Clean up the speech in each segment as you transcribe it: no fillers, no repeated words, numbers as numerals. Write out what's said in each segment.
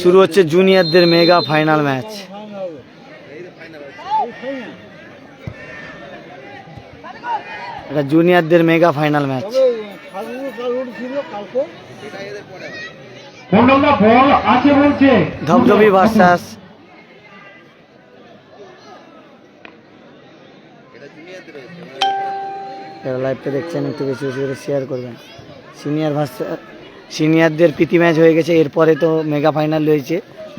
শুরু হচ্ছে জুনিয়রদের mega final match. এটা জুনিয়রদের মেগা ফাইনাল ম্যাচ। ধবধবি ভার্সাস লাইভটা দেখছেন একটু বেশি বেশি করে শেয়ার করবেন। সিনিয়র ভার্সাস সিনিয়রদের প্রীতি ম্যাচ হয়ে গেছে, এরপরে তো মেগা ফাইনাল রয়েছে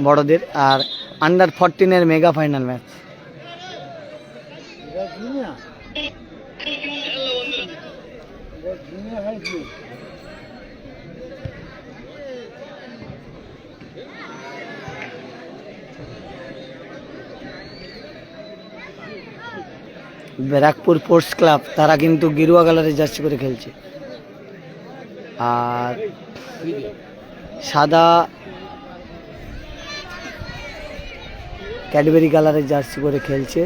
বড়দের, আর আন্ডার 14-এর mega final match. Barrackpore sports club তারা কিন্তু গেরুয়া কালারের জার্সি করে খেলছে, আর সাদা ক্যাডবেরি কালারের জার্সি করে খেলছে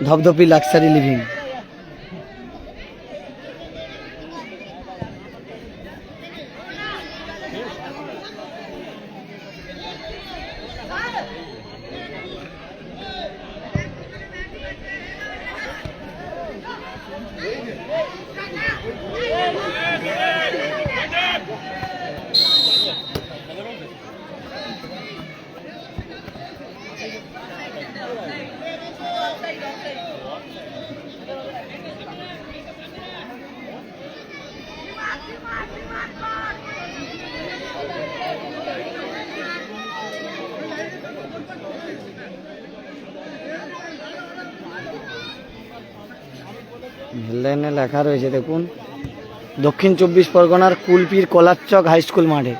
ধবধবি লাক্সারি লিভিং। হেডলাইনে লেখা রয়েছে দেখুন, দক্ষিণ 24 পরগনার কুলপির কলারচক হাই স্কুল মাঠে।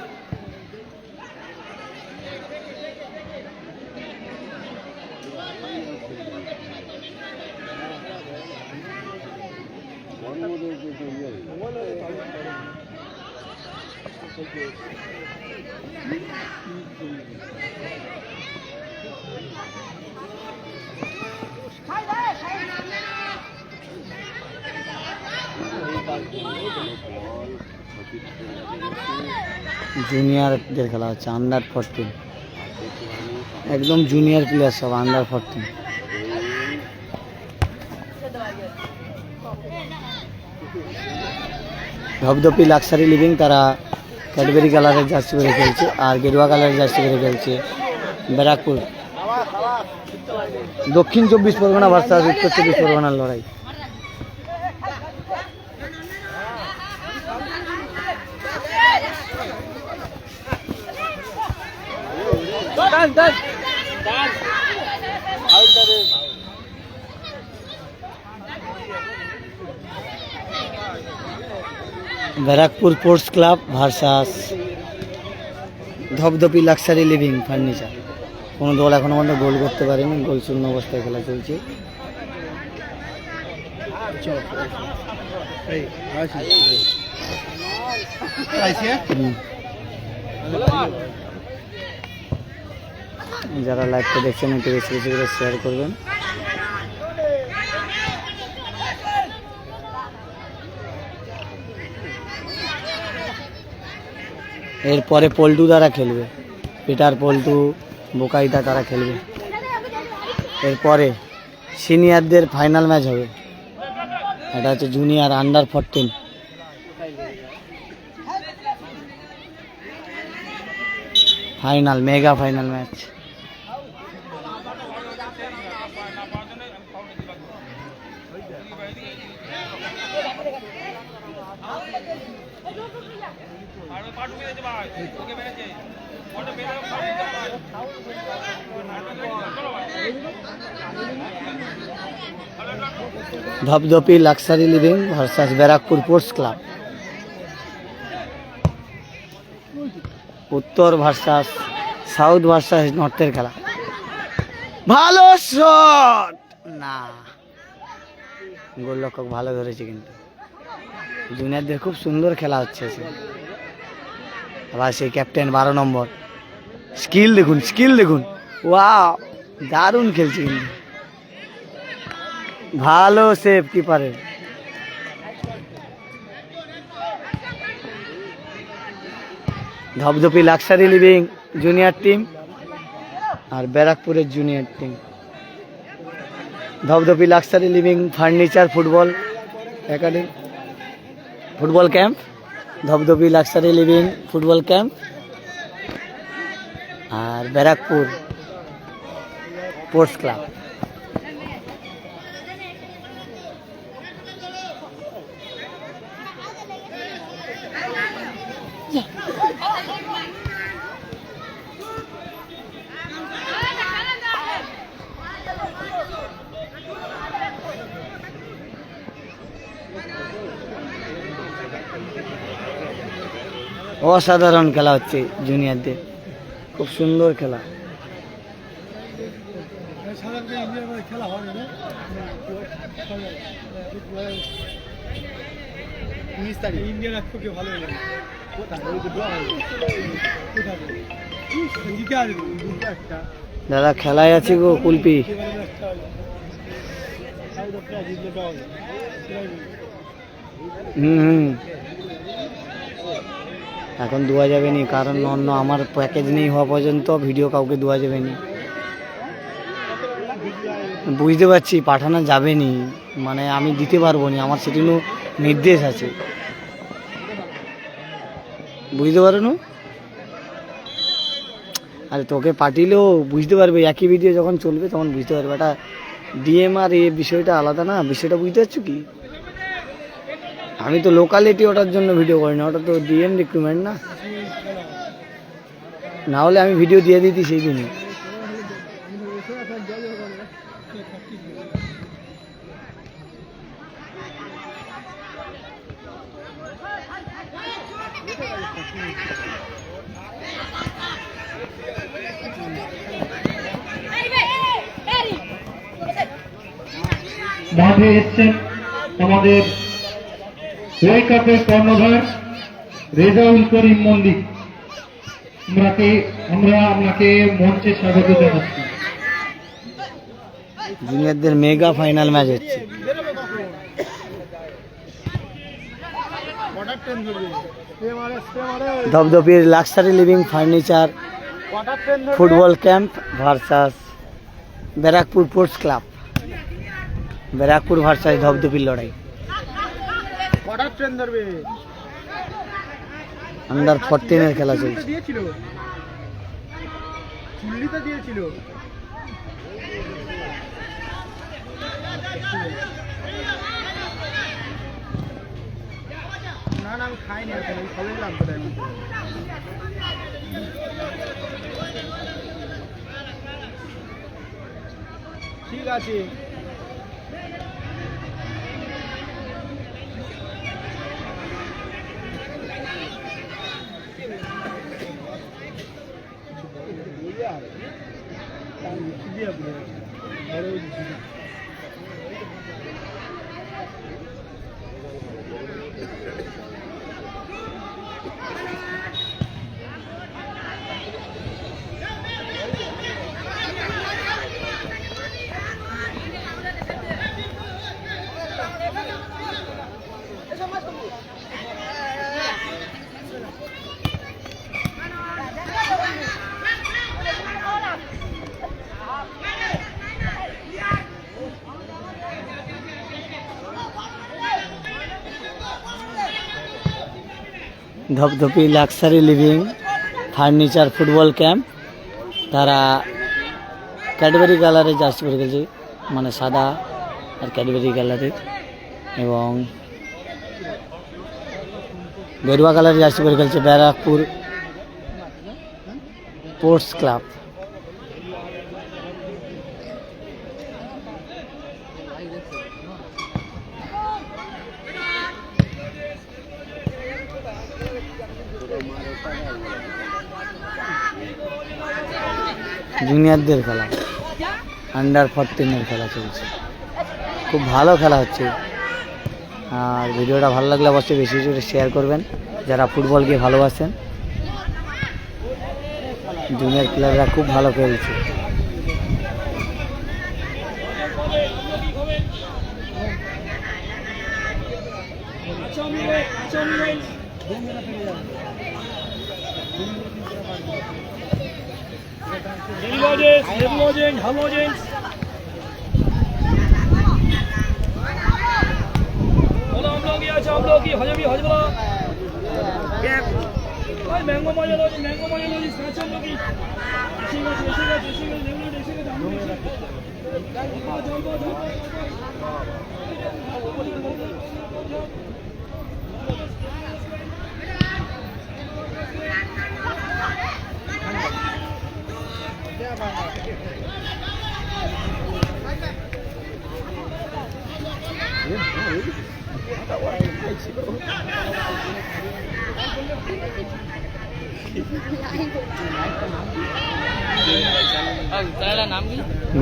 জুনিয়রদের খেলা হচ্ছে আন্ডার 14, একদম জুনিয়র প্লেয়ার সব আন্ডার 14। ধবধবি লাক্সারি লিভিং তারা ক্যাডবেরি কালারের জার্সি করে খেলছে, আর গেরুয়া কালারের জার্সি করে খেলছে ব্যারাকপুর। দক্ষিণ 24 পরগনা ভার্সাস উত্তর 24 পরগনার লড়াই। Barrackpore sports club versus Dhabdhabi luxury living furniture. কোনো দল এখনো পর্যন্ত গোল করতে পারেনি, গোল শূন্য অবস্থায় খেলা চলছে। যারা লাইভটা দেখছেন একটু বেশি বেশি করে শেয়ার করবেন। এরপরে পল্টু দ্বারা খেলবে, পিটার পল্টু বোকাইদা তারা খেলবে। এরপরে সিনিয়রদের ফাইনাল ম্যাচ হবে, এটা হচ্ছে junior under 14 final mega final match. Dhabdhabi luxury living versus Barrackpore sports club. উত্তর ভার্সাস সাউথ ভার্সাস নর্থের খেলা। ভালো শট না, গোলরক্ষক ভালো ধরেছে, কিন্তু জুনিয়রদের খুব সুন্দর খেলা হচ্ছে। আবার সেই ক্যাপ্টেন 12 নম্বর, স্কিল দেখুন, স্কিল দেখুন, ওয়াও দারুণ খেলছে, কিন্তু ভালো সেভ কিপারের। Dhapdhapi luxury living junior team আর ব্যারাকপুরের junior team. Dhapdhapi luxury living furniture football academy football camp, Dhapdhapi luxury living football camp আর ব্যারাকপুর স্পোর্টস ক্লাব। অসাধারণ খেলা হচ্ছে জুনিয়রদের, খুব সুন্দর খেলা। দাদা খেলায় আছে গো কুলপি। এখন দেওয়া যাবে নি, কারণ অন্য আমার প্যাকেজ নেই হওয়া পর্যন্ত ভিডিও কাউকে দেওয়া যাবে নি। বুঝতে পারছি পাঠানো যাবে নি, মানে আমি দিতে পারবো না, আমার সেটিও নির্দেশ আছে, বুঝতে পারো না। আরে তোকে পাঠিয়েলেও বুঝতে পারবে, একই ভিডিও যখন চলবে তখন বুঝতে পারবে। এটা ডিএম আর এ বিষয়টা আলাদা না, বিষয়টা বুঝতে পারছো কি? আমি তো লোকালিটি ওটার জন্য ভিডিও করি না, ওটা তো ডিএম রিক্রুটমেন্ট না, না হলে আমি ভিডিও দিয়ে দিতি সেই দিনই। মাঠে এসছেন আমাদের ওয়ার্ল্ড কাপের কর্ণধার রেজাউল করিম মল্লিক, আমরা আপনাকে মঞ্চে স্বাগত জানাচ্ছি। জুনিয়রদের মেগা ফাইনাল ম্যাচ হচ্ছে। ধপধপির luxury living furniture football camp versus Barrackpore sports club. Barrackpore versus ধপধপির লড়াই। আন্ডার 14 খেলা চলছে। আমি খাইনি, ঠিক আছে। Dhapdhapi luxury living furniture football camp, তারা ক্যাডবেরি কালারের জার্সি পরে গেছে, মানে সাদা আর ক্যাডবেরি কালারের, এবং গেরুয়া কালারের জার্সি পরে খেলছে ব্যারাকপুর স্পোর্টস ক্লাব। জুনিয়রদের খেলা, আন্ডার 14 খেলা চলছে, খুব ভালো খেলা হচ্ছে। আর ভিডিওটা ভালো লাগলে অবশ্যই বেশি বেশি শেয়ার করবেন যারা ফুটবলকে ভালোবাসেন। জুনিয়র প্লেয়াররা খুব ভালো খেলছে।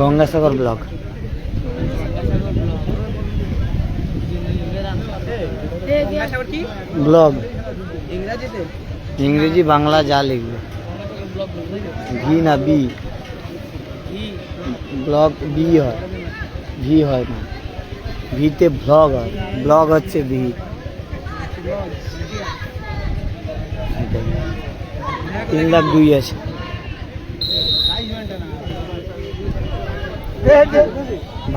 গঙ্গাসাগর ব্লক। ব্লগ ইংরেজি বাংলা যা লিখবে। ভি না বি? ব্লগ বি হয়, ভি হয় না। ভিতে ব্লগ হয়, ব্লগ হচ্ছে ভি। 3,02,000 আছে।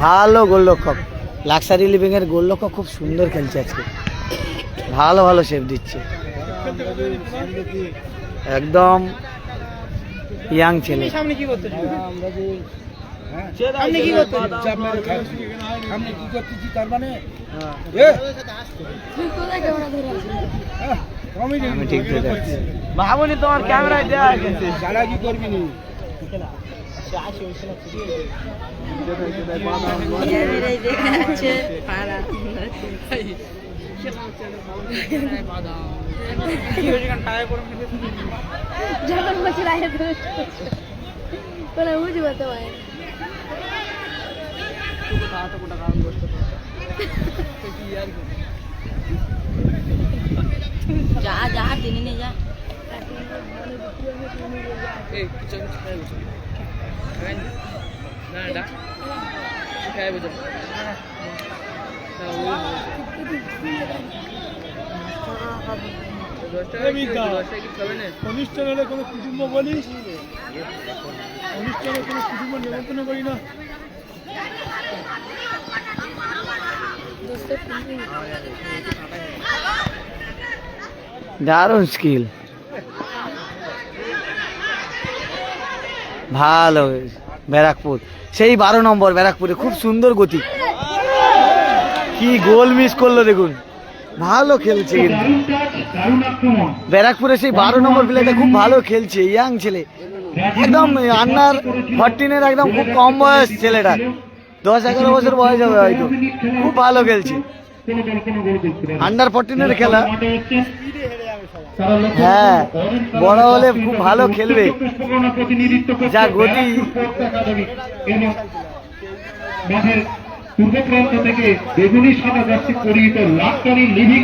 ভালো গোলরক্ষক, লাক্সারি লিভিং এর গোলরক্ষক, খুব সুন্দর খেলছে আজকে, ভালো ভালো সেভ দিচ্ছে, একদম ইয়াং ছেলে। সামনে কি করতে তার মানে আমি ঠিক ধরে আছি। ভাবনি তোমার ক্যামেরায় দেওয়া গেছে, যারা কি করবি নি যা যা টেনে নিয়ে যা। অনুষ্ঠান হলে কোনো কুটুম্ব বলিস, অনুষ্ঠানে কোনো কুটুম্ব নিমন্ত্রণ করি না। দারুণ স্কিল, ভালো। ব্যারাকপুর সেই 12 নম্বর, ব্যারাকপুরে খুব সুন্দর গতি, কি গোল মিস করলো দেখুন, ভালো খেলছে কিন্তু ব্যারাকপুরে সেই 12 নম্বর প্লেয়ারটা খুব ভালো খেলছে, ইয়াং ছেলে, একদম আন্ডার 14 একদম খুব কম বয়স ছেলেটা, 10-11 বছর বয়স হবে হয়তো, খুব ভালো খেলছে। আন্ডার 14 খেলা, হ্যাঁ বড় হলে খুব ভালো খেলবে, যা গতি। পূর্ব প্রান্ত থেকে বেগুনি সাদা জার্সি পরিহিত luxury living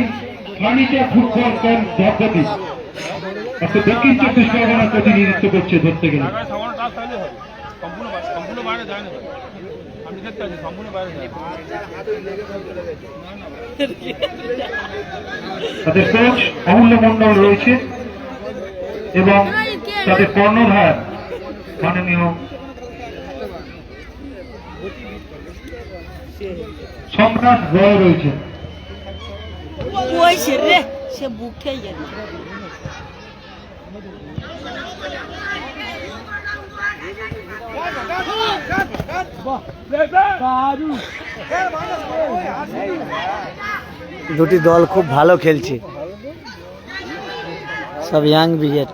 furniture football club জগতি দক্ষিণ 24 পরগনা প্রতিনিধিত্ব করছে ধরতে গেলে। তাদের কোচ অমূল্য মন্ডল রয়েছে এবং তাদের কর্ণধার মাননীয় সম্রাট রয় রয়েছে। সে বুক খেয়ে যাবে। দুটি দল খুব ভালো খেলছে, সব ইয়াং ব্রিগেড।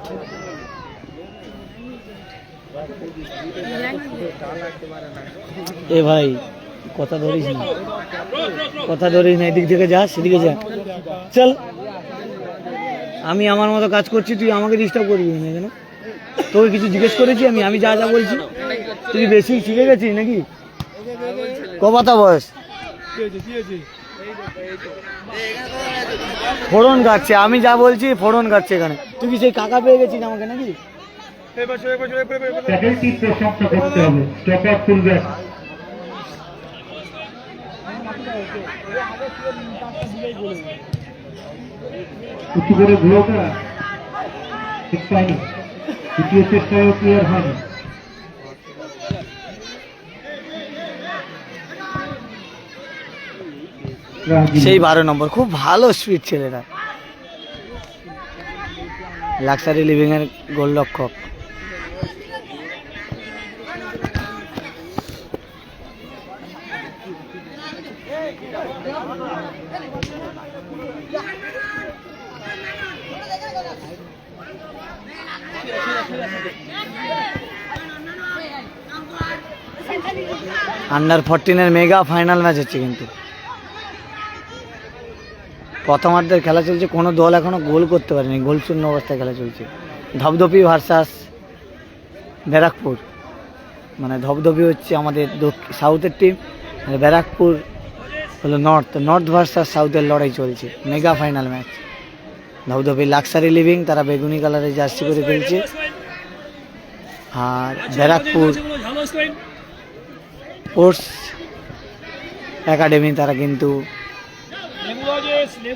এ ভাই কথা ধরিস না, কথা ধরিস না, এদিক থেকে যা, সেদিকে যা, চল। আমি আমার মতো কাজ করছি, তুই আমাকে ডিস্টার্ব করবি না কেন? তোকে কিছু জিজ্ঞেস করেছি আমি, আমি যা যা বলছি। তুই বেশি শিখে গেছিস নাকি? কবাতা বয়স? ফোড়ন কাটছে, আমি যা বলছি ফোড়ন কাটছে এখানে। তুই কি সেই কাকা পেয়ে গেছিস আমাকে নাকি? প্যাকেলটির প্রশংসা করতে হবে, স্টপার ফুলব্যাক উঁচু করে ঘুরোটা ঠিক পায়নি, দ্বিতীয় চেষ্টায় ক্লিয়ার হয়নি। সেই 12 নম্বর, খুব ভালো স্পিড ছেলেরা, লাক্সারি লিভিং এর গোলরক্ষক। আন্ডার 14 মেগা ফাইনাল ম্যাচ হচ্ছে কিন্তু প্রথমার্ধের খেলা চলছে, কোনো দল এখনো গোল করতে পারেনি, গোল শূন্য অবস্থায় খেলা চলছে। ধবধপি ভার্সাস ব্যারাকপুর, মানে ধবধপি হচ্ছে আমাদের সাউথের টিম, আর ব্যারাকপুর হলো নর্থ ভার্সাস সাউথের লড়াই চলছে, mega final match. Dhabdhapi luxury living, তারা বেগুনি কালারের জার্সি করে খেলছে, আর ব্যারাকপুর স্পোর্টস একাডেমি, তারা কিন্তু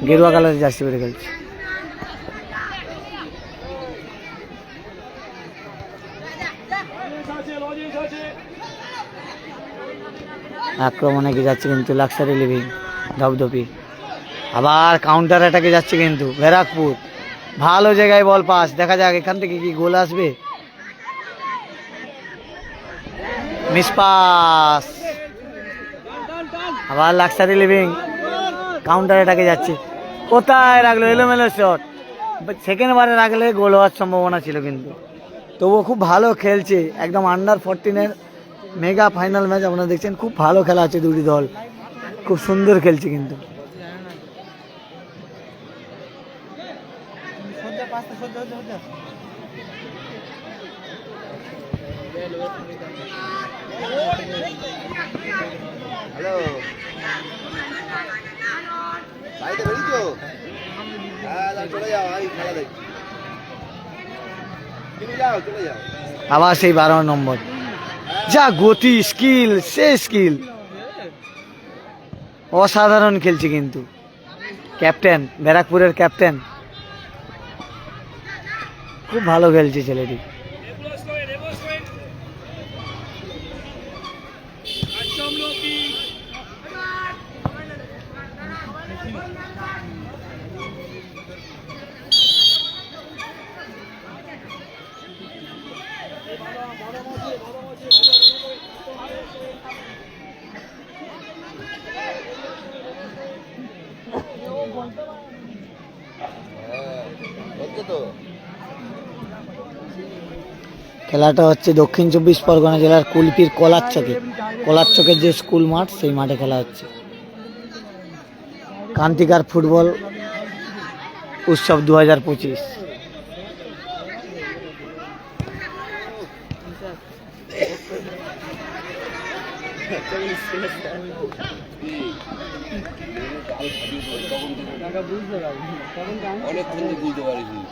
গেরুয়া কালারের জার্সি পরে খেলছে। আক্রমণে এগিয়ে যাচ্ছে কিন্তু লাক্সারি লিভিং, ধবধপি আবার কাউন্টার অ্যাটাকে যাচ্ছে কিন্তু ব্যারাকপুর। ভালো জায়গায় বল পাস, দেখা যাক এখান থেকে কি গোল আসবে। মিস পাস, আবার লাক্সারি লিভিং কাউন্টার অ্যাটাকে যাচ্ছে, কোথায় রাখলো, এলোমেলো শট, সেকেন্ড বারে রাখলে গোল হওয়ার সম্ভাবনা ছিল, কিন্তু তবুও খুব ভালো খেলছে। একদম আন্ডার 14 মেগা ফাইনাল ম্যাচ আপনারা দেখছেন, খুব ভালো খেলা আছে, দুটি দল খুব সুন্দর খেলছে কিন্তু। আবার সেই 12 নম্বর, যা গতি, স্কিল, সে স্কিল, অসাধারণ খেলছে কিন্তু ক্যাপ্টেন, ব্যারাকপুরের ক্যাপ্টেন, খুব ভালো খেলছে ছেলেটি। খেলাটা হচ্ছে দক্ষিণ 24 পরগনা জেলার কুলপির কলারচকের যে স্কুল মাঠ, সেই মাঠে খেলা হচ্ছে। কান্তিকার ফুটবল উৎসব 2025।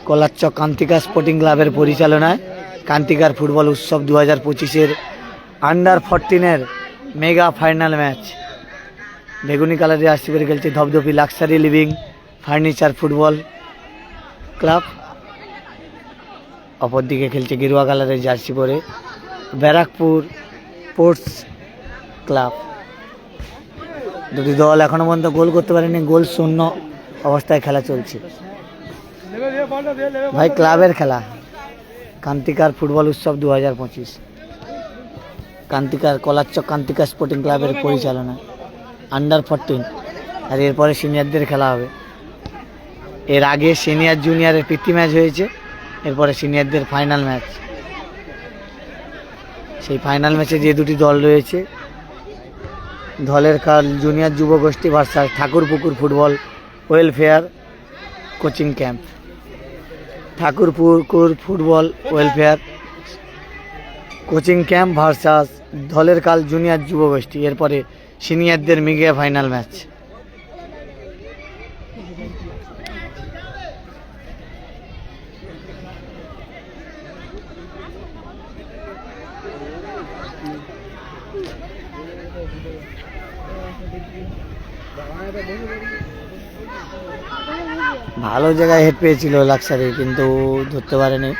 কলারচক কান্তিকা স্পোর্টিং ক্লাবের পরিচালনায় কান্তিকার ফুটবল উৎসব 2025-এর আন্ডার 14 মেগা ফাইনাল ম্যাচ। বেগুনি কালারে জার্সি পরে খেলছে Dhabdhapi luxury living furniture football club, অপরদিকে খেলছে গেরুয়া কালারের জার্সি পরে ব্যারাকপুর স্পোর্টস ক্লাব। দুটি দল এখনো পর্যন্ত গোল করতে পারেনি, গোল শূন্য অবস্থায় খেলা চলছে। ভাই ক্লাবের খেলা, কান্তিকার ফুটবল উৎসব 2025, কান্তিকার কলারচক কান্তিকা স্পোর্টিং ক্লাবের পরিচালনা, আন্ডার 14, আর এরপরে সিনিয়রদের খেলা হবে। এর আগে সিনিয়র জুনিয়রের প্রীতি ম্যাচ হয়েছে, এরপরে সিনিয়রদের ফাইনাল ম্যাচ। সেই ফাইনাল ম্যাচে যে দুটি দল রয়েছে, দলের কাল জুনিয়র যুব গোষ্ঠী versus Thakurpukur football welfare coaching camp. Thakurpukur football welfare coaching camp versus দলের কাল জুনিয়র যুব গোষ্ঠী, এরপরে সিনিয়রদের মেগা ফাইনাল ম্যাচ। ভালো জায়গায় হেড পেয়েছিল লাক্সারি, কিন্তু ধরতে পারেনি।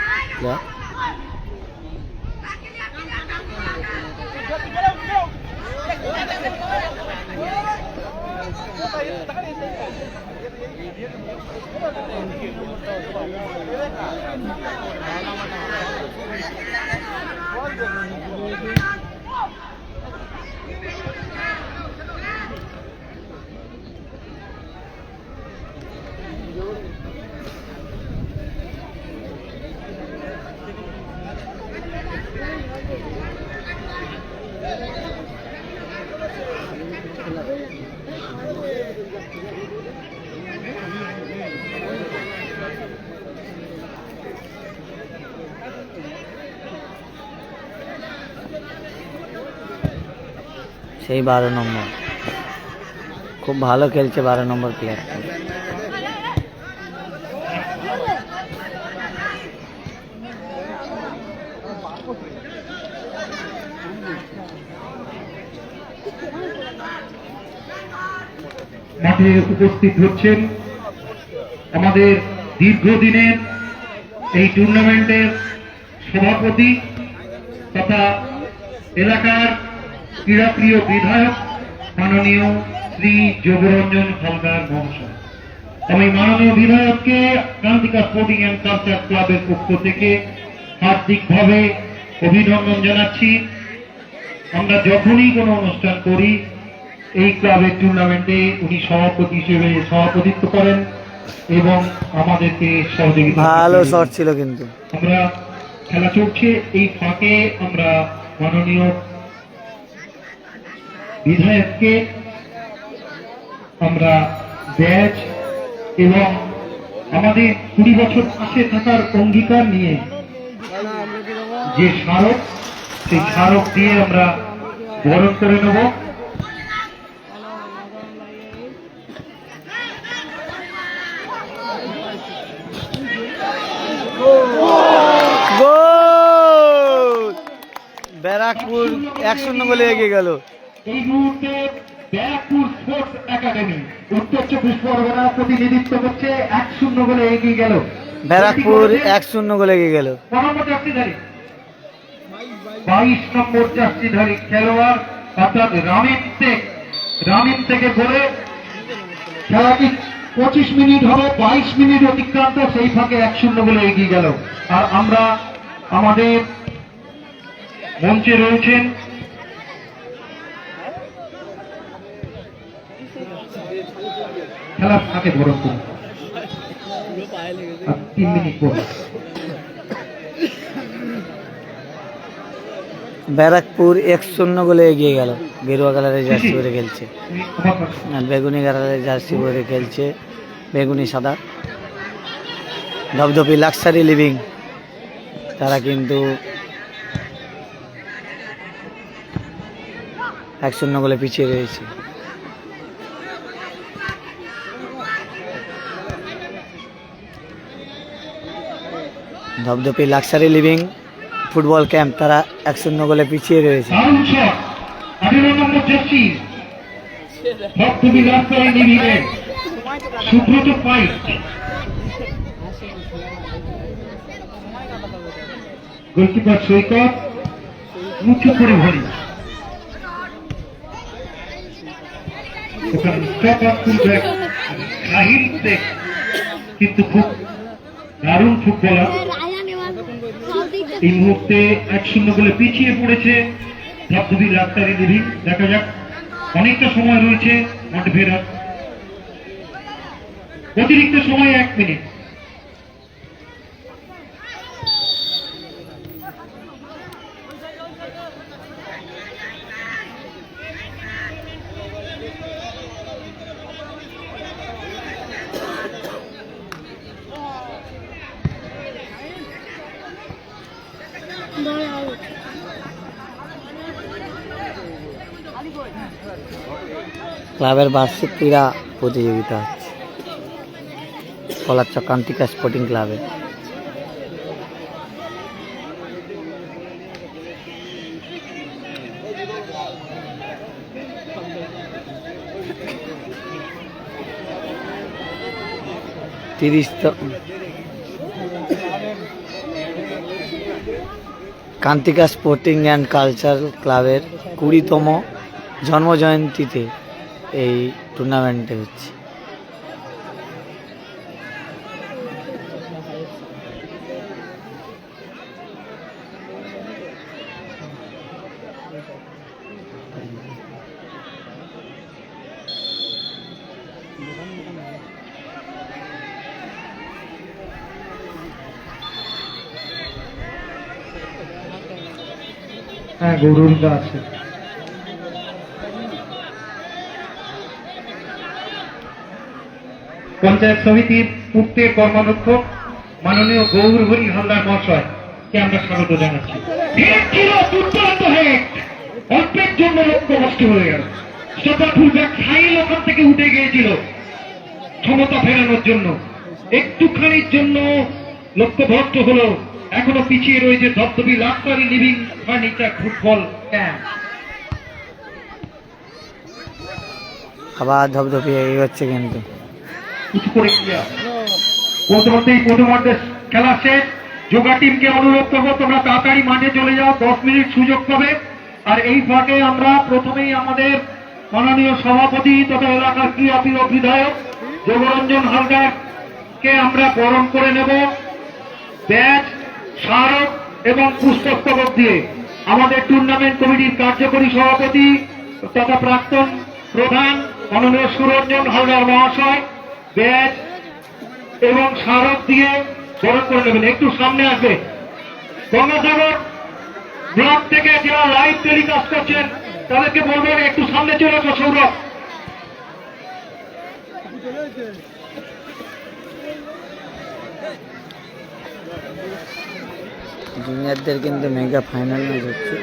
সেই 12 নম্বর খুব ভালো খেলছে, 12 নম্বর প্লেয়ার। মাঠে উপস্থিত হচ্ছেন আমাদের দীর্ঘদিনের এই টুর্নামেন্টের সভাপতি তথা এলাকার ক্রীড়াপ্রিয় বিধায়ক মাননীয় শ্রী যোগরঞ্জন হালদার মহাশয়। আমি মাননীয় বিধায়ককে ক্রান্তিকা স্পোর্টিং অ্যান্ড কালচার ক্লাবের পক্ষ থেকে হার্দিকভাবে অভিনন্দন জানাচ্ছি। আমরা যখনই কোনো অনুষ্ঠান করি এই ক্লাবের টুর্নামেন্টে উনি সভাপতি হিসেবে সভাপতিত্ব করেন এবং আমাদেরকে সহযোগিতা। ভালো শট ছিল, কিন্তু আমরা খেলা চলছে এই ফাঁকে আমরা মাননীয় বিধায়ককে আমরা ব্যাচ এবং আমাদের 20 বছর পাশে থাকার অঙ্গীকার নিয়ে যে স্মারক, সেই স্মারক দিয়ে আমরা বরণ করে নেব। ব্যারাকপুর 1-0 গোলে এগিয়ে গেল। এই মুহূর্তে ব্যারাকপুর স্পোর্টস একাডেমি উত্তর 24 পরগনা প্রতিনিধিত্ব করছে, 1-0 গোলে এগিয়ে গেল। ব্যারাকপুর 1-0 গোলে এগিয়ে গেল। 22 নম্বর জার্সিধারী খেলোয়াড় অর্থাৎ রামিম থেকে গোলে খেলাটি 25 মিনিট হবে, 22 মিনিট অতিক্রান্ত, সেই ফাঁকে 1-0 গোলে এগিয়ে গেল। আর আমরা আমাদের মঞ্চে রয়েছেন খেলার ফাঁকে বরণ করুন 3 মিনিট পর। ব্যারাকপুর 1-0 গোলে এগিয়ে গেল। গেরুয়া কালারের জার্সি পরে খেলছে, আর বেগুনি কালারের জার্সি পরে খেলছে, বেগুনি সাদা। ধবধবি লাক্সারি লিভিং তারা কিন্তু 1-0 গোলে পিছিয়ে রয়েছে। Dhabdhabi luxury living football camp তারা 1-0 গোলে পিছিয়ে রয়েছে। দারুণ শট, 18 নম্বর জার্সি ধবধবি লাক্সারি লিভিং এর সুব্রত ফাইট। গোলকিপার সৈকত উঁচু করে ভরি। কিন্তু খুব দারুণ ফুটবলার। এই মুহূর্তে 1-0 গোলে পিছিয়ে পড়েছে ধবধবি লাক্সারি লিভিং। দেখা যাক, অনেকটা সময় রয়েছে মাঠে ফেরার, অতিরিক্ত সময় 1 মিনিট। ক্লাবের বার্ষিক ক্রীড়া প্রতিযোগিতা হচ্ছে কলারচক ক্রান্তিকা স্পোর্টিং ক্লাবে। 30তম কান্তিকা স্পোর্টিং অ্যান্ড কালচারাল ক্লাবের 20তম জন্মজয়ন্তীতে এই টুর্নামেন্টে হচ্ছে। হ্যাঁ, গরুরদা আছে। পঞ্চায়েত সমিতির পূর্তের কর্মাধ্যক্ষ মাননীয় গৌরহরি হালদার মহাশয়কে আমরা স্বাগত জানাচ্ছি। হেড ছিল দুর্দান্ত হেড, অল্পের জন্য লক্ষ্য নষ্ট হয়ে গেল। স্টপার ফুলব্যাক খাইল ওখান থেকে উঠে গিয়েছিল ক্ষমতা ফেরানোর জন্য, একটুখানির জন্য লক্ষ্য ভ্রষ্ট হলো। এখনো পিছিয়ে রয়েছে Dhabdhabi luxury living furniture football camp. আবার ধপধপি এগোচ্ছে কিন্তু কিছু করে বলতে বলতেই প্রথমার্ধে খেলা শেষ। যোগা টিমকে অনুরোধ করবো তোমরা তাড়াতাড়ি মাঠে চলে যাও, 10 মিনিট সুযোগ পাবে। আর এই ফাঁকে আমরা প্রথমেই আমাদের মাননীয় সভাপতি তথা এলাকার ক্রীড়া বিধায়ক যোগরঞ্জন হালদারকে আমরা বরণ করে নেব ব্যাচ, স্মারক এবং পুষ্পস্তবক দিয়ে। আমাদের টুর্নামেন্ট কমিটির কার্যকরী সভাপতি তথা প্রাক্তন প্রধান মাননীয় সুরঞ্জন হালদার মহাশয় ব্যাচ এবং স্মারক দিয়ে বরণ করে নেবেন। একটু সামনে আসবে। গঙ্গাসাগর ব্লক থেকে যারা লাইভ টেলিকাস্ট করছেন তাদেরকে বলবেন একটু সামনে চলে আসো। সৌরভ, জুনিয়রদের কিন্তু মেগা ফাইনাল ম্যাচ হচ্ছে,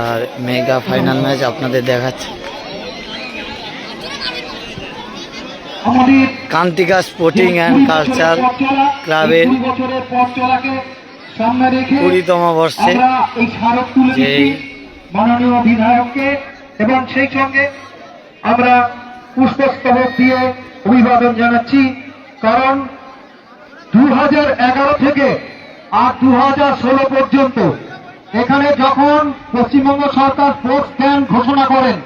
আর মেগা ফাইনাল ম্যাচ আপনাদের দেখাচ্ছে আমাদের কান্তিকা স্পোর্টিং অ্যান্ড কালচার ক্লাবের 20তম বর্ষে আমরা এই স্মারক তুলে যে দিচ্ছি মাননীয় বিধায়ককে, এবং সেই সঙ্গে আমরা পুষ্পস্তবক দিয়ে অভিবাদন জানাচ্ছি। কারণ 2011 থেকে আর 2016 পর্যন্ত এখানে যখন পশ্চিমবঙ্গ সরকার স্পোর্টস ক্যাম্প ঘোষণা করেন,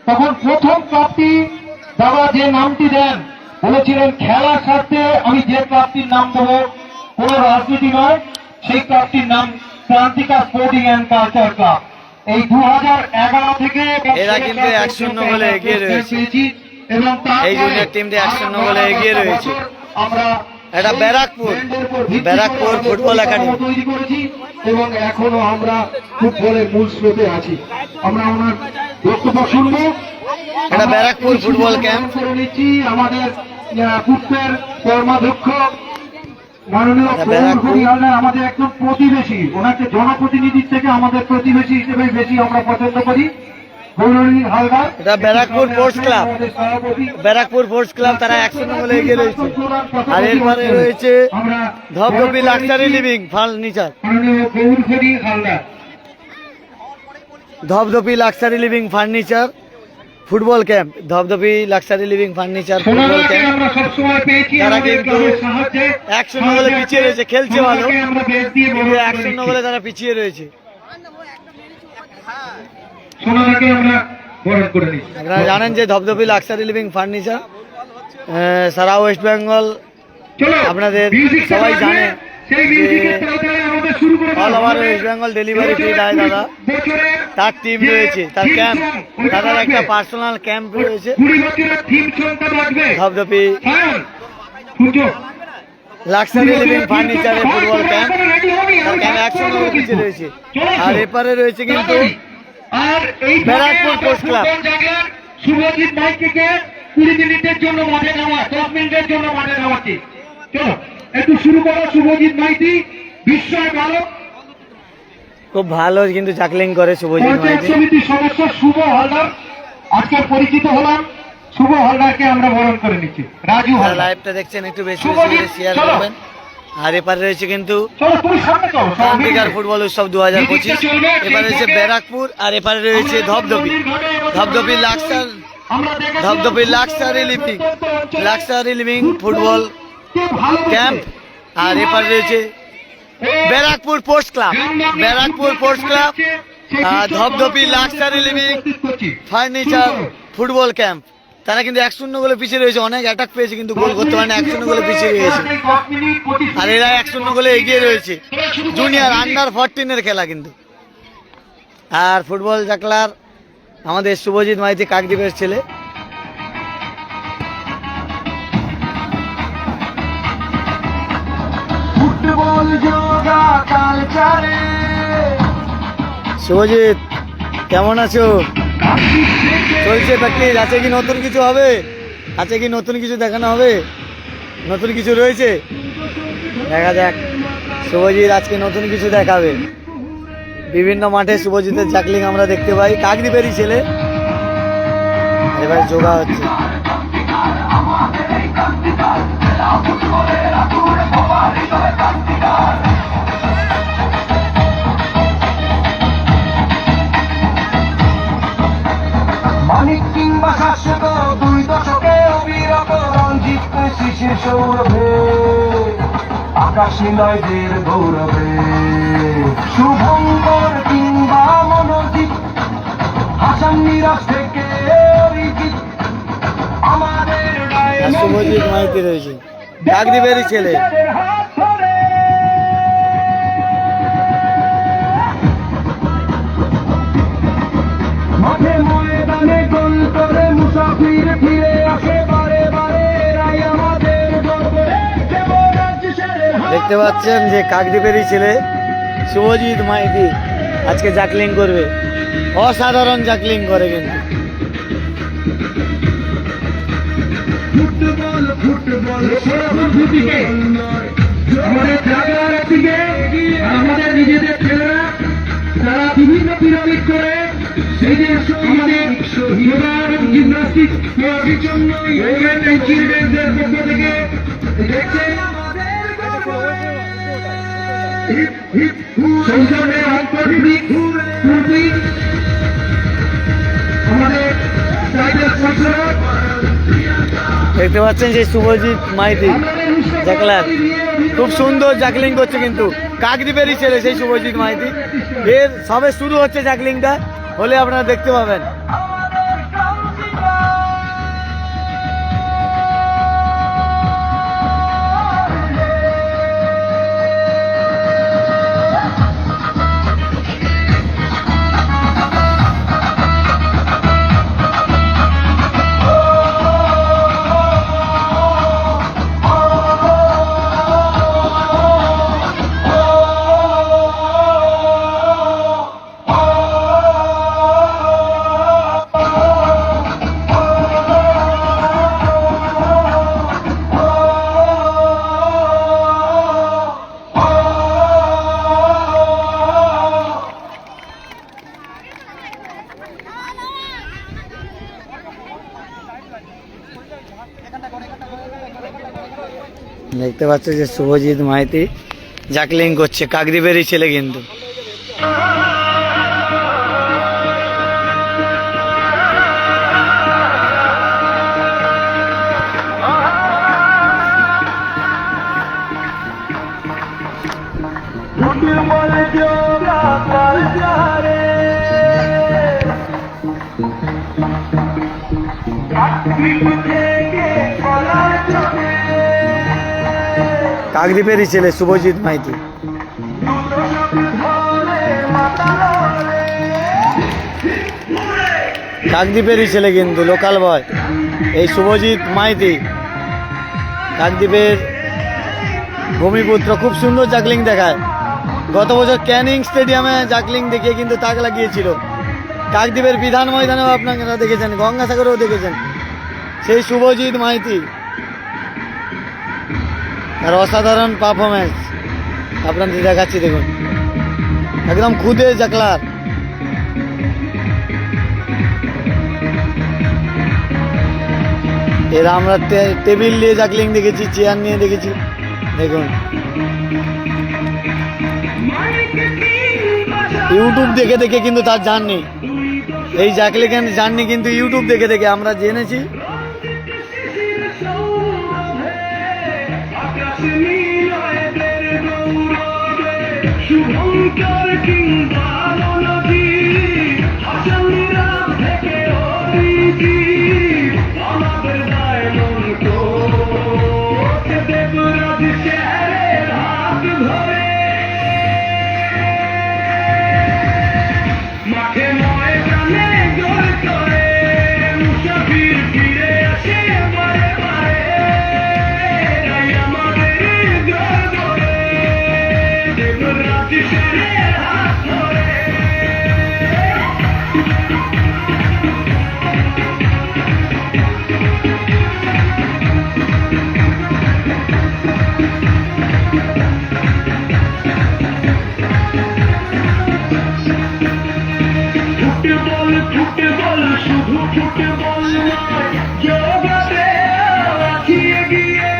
তখন প্রথম ক্লাবটি দাদা যে নামটি দেন বলেছিলেন খেলার স্বার্থে আমি যে ক্লাবটির নাম দেবো কোন রাজনীতি নয়, সেই ক্লাবটির নাম ক্রান্তিকা স্পোর্টিং অ্যান্ড কালচার ক্লাব। এই 2011 থেকে এরা কিন্তু 1-0 গোলে এগিয়ে রয়েছে। এবং এই জুনিয়র টিমটি 1-0 গোলে এগিয়ে রয়েছে। আমরা এটা ব্যারাকপুর ফুটবল একাডেমি তৈরি করেছি এবং এখনো আমরা ফুটবলের মূল স্রোতে আছি। আমরা ওনার বক্তব্য শুনবো। এটা ব্যারাকপুর ফুটবল ক্যাম্প করে নিচ্ছি আমাদের পূর্তের কর্মাধ্যক্ষ মাননীয় গৌরহরি হালদার, আমাদের একজন প্রতিবেশী। ওনাকে জনপ্রতিনিধির থেকে আমাদের প্রতিবেশী হিসেবে বেশি আমরা পছন্দ করি। গৌরহরি হালদার, এটা Barrackpore sports club, Barrackpore sports club তারা 1-0 গোলে এগিয়ে রয়েছে। আর এরপরে রয়েছে ধবধবি লাক্সারি লিভিং ফার্নিচার, মাননীয় Gourhari Haldar, Dhabdhabi luxury living furniture football camp, Dhabdhabi luxury living furniture football সোনাদাকে ক্যাম্প। আমরা সবসময় পেয়েছি তারা আমাদের কিন্তু ক্লাবের সাহায্যে। 1-0 গোলে পিছিয়ে রয়েছে, খেলছে ভালো, সোনাদাকে আমরা বেশ দিয়ে কিন্তু বরণ করে 1-0 নিচ্ছি। গোলে তারা পিছিয়ে রয়েছে। সোনাদাকে আমরা বরণ করে নিচ্ছি। আপনারা জানেন যে ধবধবি লাক্সারি লিভিং ফার্নিচার সারা ওয়েস্ট বেঙ্গল চলো, আপনাদের মিউজিকটা সবাই বাজবে। জানে সেই মিউজিকের তালে আমাদের শুরু করে অল দেওয়া ওভার হবে। ওয়েস্ট বেঙ্গল ডেলিভারি ফ্রি দেয় দাদা। বছরের তার টিম যে রয়েছে, তার থিম ক্যাম্প, সং, ওটা দাদার বাজবে। একটা পার্সোনাল ক্যাম্প রয়েছে 20 বছরের থিম সংটা বাজবে। ধবধবি হ্যাঁ, সূর্য। লাক্সারি লিভিং ফার্নিচারের ফুটবল ক্যাম্প, তার ক্যাম্প 1-0 গোলে পিছিয়ে রয়েছে। আর এপারে রয়েছে কিন্তু আর এই ব্যারাকপুর স্পোর্টস ক্লাব। শুভজিৎ মাইকে 20 মিনিটের জন্য মাঠে নামা, 10 মিনিটের জন্য মাঠে নামাচ্ছি। চলো একটু শুরু করো। শুভজিৎ মাইতি বিস্ময় ভালো খুব ভালো কিন্তু চাকলিং করে শুভজিৎ পঞ্চায়েত মাইতি। সমিতির সদস্য শুভ হালদার, আজকে পরিচিত হলাম। শুভ হালদারকে আমরা বরণ করে নিচ্ছি। রাজু যারা হালদার, লাইভটা দেখছেন একটু বেশি বেশি করে শেয়ার করবেন। আর এপারে রয়েছে কিন্তু চলো তুমি সামনে চলো। কান্তিকার ফুটবল উৎসব 2025। এপারে রয়েছে ব্যারাকপুর, আর এপারে রয়েছে ধবধবি, ধবধবি লাক্সার, আমরা দেখেছি ধবধবি লাক্সারি লিভিং ফুটবল ক্যাম্প, আর এপার রয়েছে Barrackpore sports club, Barrackpore sports club, Dhapdhapi luxury living furniture football camp. তারা কিন্তু 1-0 গোলে পিছিয়ে রয়েছে, অনেক অ্যাটাক পেয়েছে কিন্তু গোল করতে পারেনি, 1-0 গোলে পিছিয়ে রয়েছে। আর এরা 1-0 গোলে এগিয়ে রয়েছে। জুনিয়র আন্ডার 14 খেলা কিন্তু। আর ফুটবল জাকলার আমাদের শুভজিৎ মাইতি, কাকদ্বীপের ছেলে। শুভজিৎ কেমন আছো? চলছে প্র্যাকটিস। আছে কি নতুন কিছু হবে? আছে কি নতুন কিছু দেখানো হবে? নতুন কিছু রয়েছে? দেখা যাক, শুভজিৎ আজকে নতুন কিছু দেখাবে। বিভিন্ন মাঠে শুভজিতের জাকলিং আমরা দেখতে পাই। কাকদ্বীপেরই ছেলে। এবার যোগা হচ্ছে। মানিক কিংবা শাসক, 2 দশকে অবিরত রঞ্জিত শিশির সৌরভে, আকাশী নয়দের গৌরবে, শুভঙ্কর কিংবা মনোজিৎ, হাসান নিরাজ থেকে অরিজিৎ, আমাদের আর শুভজিৎ মাইতি রয়েছে, কাকদ্বীপেরই ছেলে। মাঠে ময়দানে গোল করে মুসাফির ফিরে আসে বারে বারে, এরাই আমাদের গর্ব। দেখতে পাচ্ছেন যে কাকদ্বীপেরই ছেলে শুভজিৎ মাইতি আজকে জাকলিং করবে। অসাধারণ জাকলিং করে কিন্তু। ফুটবল ফুটবল আমাদের জায়গার দিকে আমাদের নিজেদের ছেলেরা তারা বিভিন্ন পিরামিড করে সেই যে আমাদের যোগা এবং জিমনাস্টিক জন্য চিলড্রেনদের পক্ষ থেকে দেখছে সংসদের আন্তর্জাতিক মন্ত্রী আমাদের টাইটেল স্পন্সর। দেখতে পাচ্ছেন যে শুভজিৎ মাইতি জাকলার খুব সুন্দর জাকলিং করছে কিন্তু। কাকদ্বীপেরই ছেলে সেই শুভজিৎ মাইতি। এর সবে শুরু হচ্ছে জাকলিংটা, হলে আপনারা দেখতে পাবেন। দেখতে পাচ্ছ যে শুভজিৎ মাইতি জাকলিং করছে, কাকদ্বীপেরই ছেলে কিন্তু। ফুটবল যোগা কালচারে কাকদ্বীপেরই ছেলে শুভজিৎ মাইতি। কাকদ্বীপেরই ছেলে কিন্তু, লোকাল বয় এই শুভজিৎ মাইতি। কাকদ্বীপের ভূমিপুত্র, খুব সুন্দর জাকলিং দেখায়। গত বছর ক্যানিং স্টেডিয়ামে জাকলিং দেখিয়ে কিন্তু তাক লাগিয়েছিল। কাকদ্বীপের বিধান ময়দানেও আপনারা দেখেছেন, গঙ্গাসাগরেও দেখেছেন সেই শুভজিৎ মাইতি। আর অসাধারণ পারফরমেন্স আপনাদের দেখাচ্ছি, দেখুন একদম খুদে জাকলার। এরা আমরা টেবিল নিয়ে জাকলিং দেখেছি, চেয়ার নিয়ে দেখেছি। দেখুন ইউটিউব দেখে দেখে কিন্তু তার জার্নি, এই জাকলিং জার্নি কিন্তু ইউটিউব দেখে দেখে আমরা জেনেছি। ট্যাঙ্কার কিংবা নদী হাজারিরা থেকে ওইটি আমাদের ডায়মন্ড কোট দেবরাজ শহরের হাত ধরে মাঠে ময়দানে গোল করে মুসাফির ফিরে আসে বারে বারে তাই আমাদের গর্বে দেবরাজ শহরের হাত ধরে ফুটবল ফুটবল শুধু ফুটবল নয় জগতে আছি এগিয়ে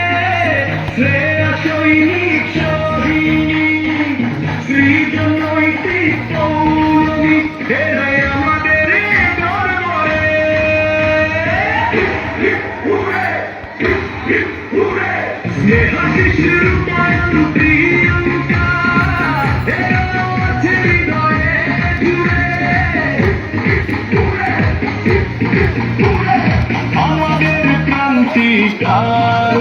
শ্রেয়া সৈনিক সৈনিক সৃজনৈতিক পৌরমিক এরাই আমাদের গর্বরে স্নেহা শিশুর পায়ন প্রিয়ঙ্কা এরা আছে হৃদয়ে জুড়ে আমাদের ক্রান্তিকার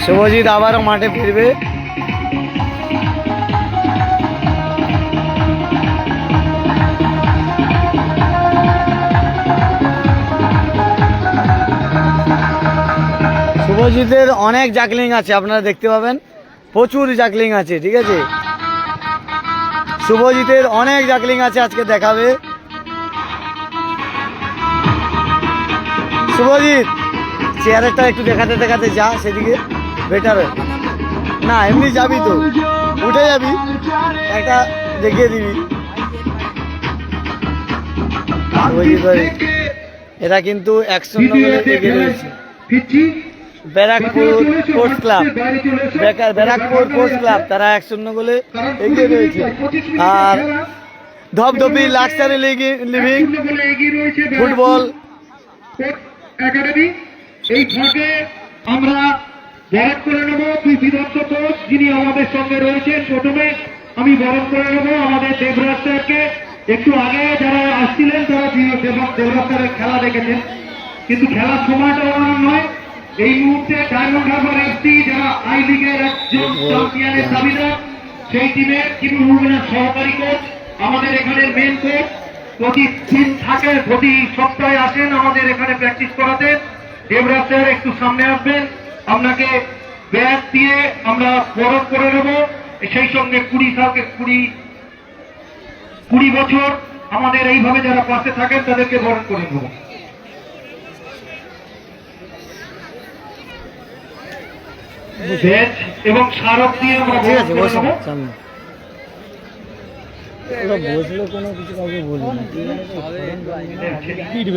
শুভজিৎ আবারও মাঠে ফিরবে। শুভজিতের অনেক জাকলিং আছে, আপনারা দেখতে পাবেন, প্রচুর জাকলিং আছে, ঠিক আছে। শুভজিতের অনেক জাকলিং আছে, আজকে দেখাবে। শুভজিৎ চেয়ারেরটা একটু দেখাতে দেখাতে যা, সেদিকে বেটার হয় না, এমনি যাবি তো, উঠে যাবি, একটা দেখিয়ে দিবি। শুভজিৎ ভাই এরা কিন্তু 1-0 গোলে এগিয়ে রয়েছে। Barrackpore sports club, Barrackpore sports club তারা 1-0 গোলে এগিয়ে রয়েছে। আর Dhapdhapi luxury living football academy এই ফাঁকে আমরা বরণ করে নেব বিদগ্ধ কোচ যিনি আমাদের সঙ্গে রয়েছেন। প্রথমে আমি বরণ করে নেব আমাদের দেবরাজ স্যারকে। একটু আগে যারা আসছিলেন তারা দেবরাজ স্যারের খেলা দেখেছেন, কিন্তু খেলার সময়টা ওনার নয়। এই মুহূর্তে ডায়মন্ড হারবার এফসি যারা আই লিগের একজন চ্যাম্পিয়নের দাবিদার, সেই টিমের কিরু রুবেনের সহকারী কোচ, আমাদের এখানের মেন কোচ, প্রতি দিন থাকেন, প্রতি সপ্তাহে আসেন আমাদের এখানে প্র্যাকটিস করাতে। দেবরাজ স্যার একটু সামনে আসবেন, আপনাকে ব্যাগ দিয়ে আমরা বরণ করে নেব। সেই সঙ্গে 20 বছর আমাদের এইভাবে যারা পাশে থাকেন তাদেরকে বরণ করে নেব। ব্যাজ এবং স্মারক দিয়ে আমরা ঠিক বরণ আছে, করে বসে নেব। সামনে ওরা বসলে কোনো কিছু কাউকে বলি না, ঠিক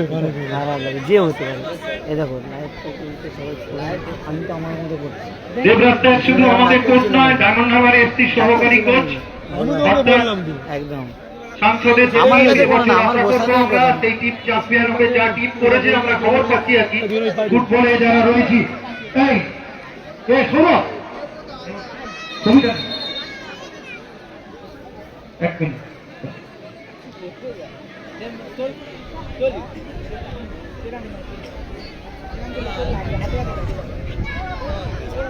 আছে, খারাপ লাগে, যে হতে পারে। এ দেখো আমি তো আমার মধ্যে করছি। দেবরাজ স্যার শুধু আমাদের কোচ নয়, ডায়মন্ড হারবার এফসি সহকারী কোচ, একদম সাংসদের আমার কাছে বলো না, আমার বসানো আমরা সেই টিম চ্যাম্পিয়ন হবে, যা টিম করেছে আমরা খবর পাচ্ছি আর কি ফুটবলে যারা রয়েছি। এই শোনো ছবিটা এক মিনিট।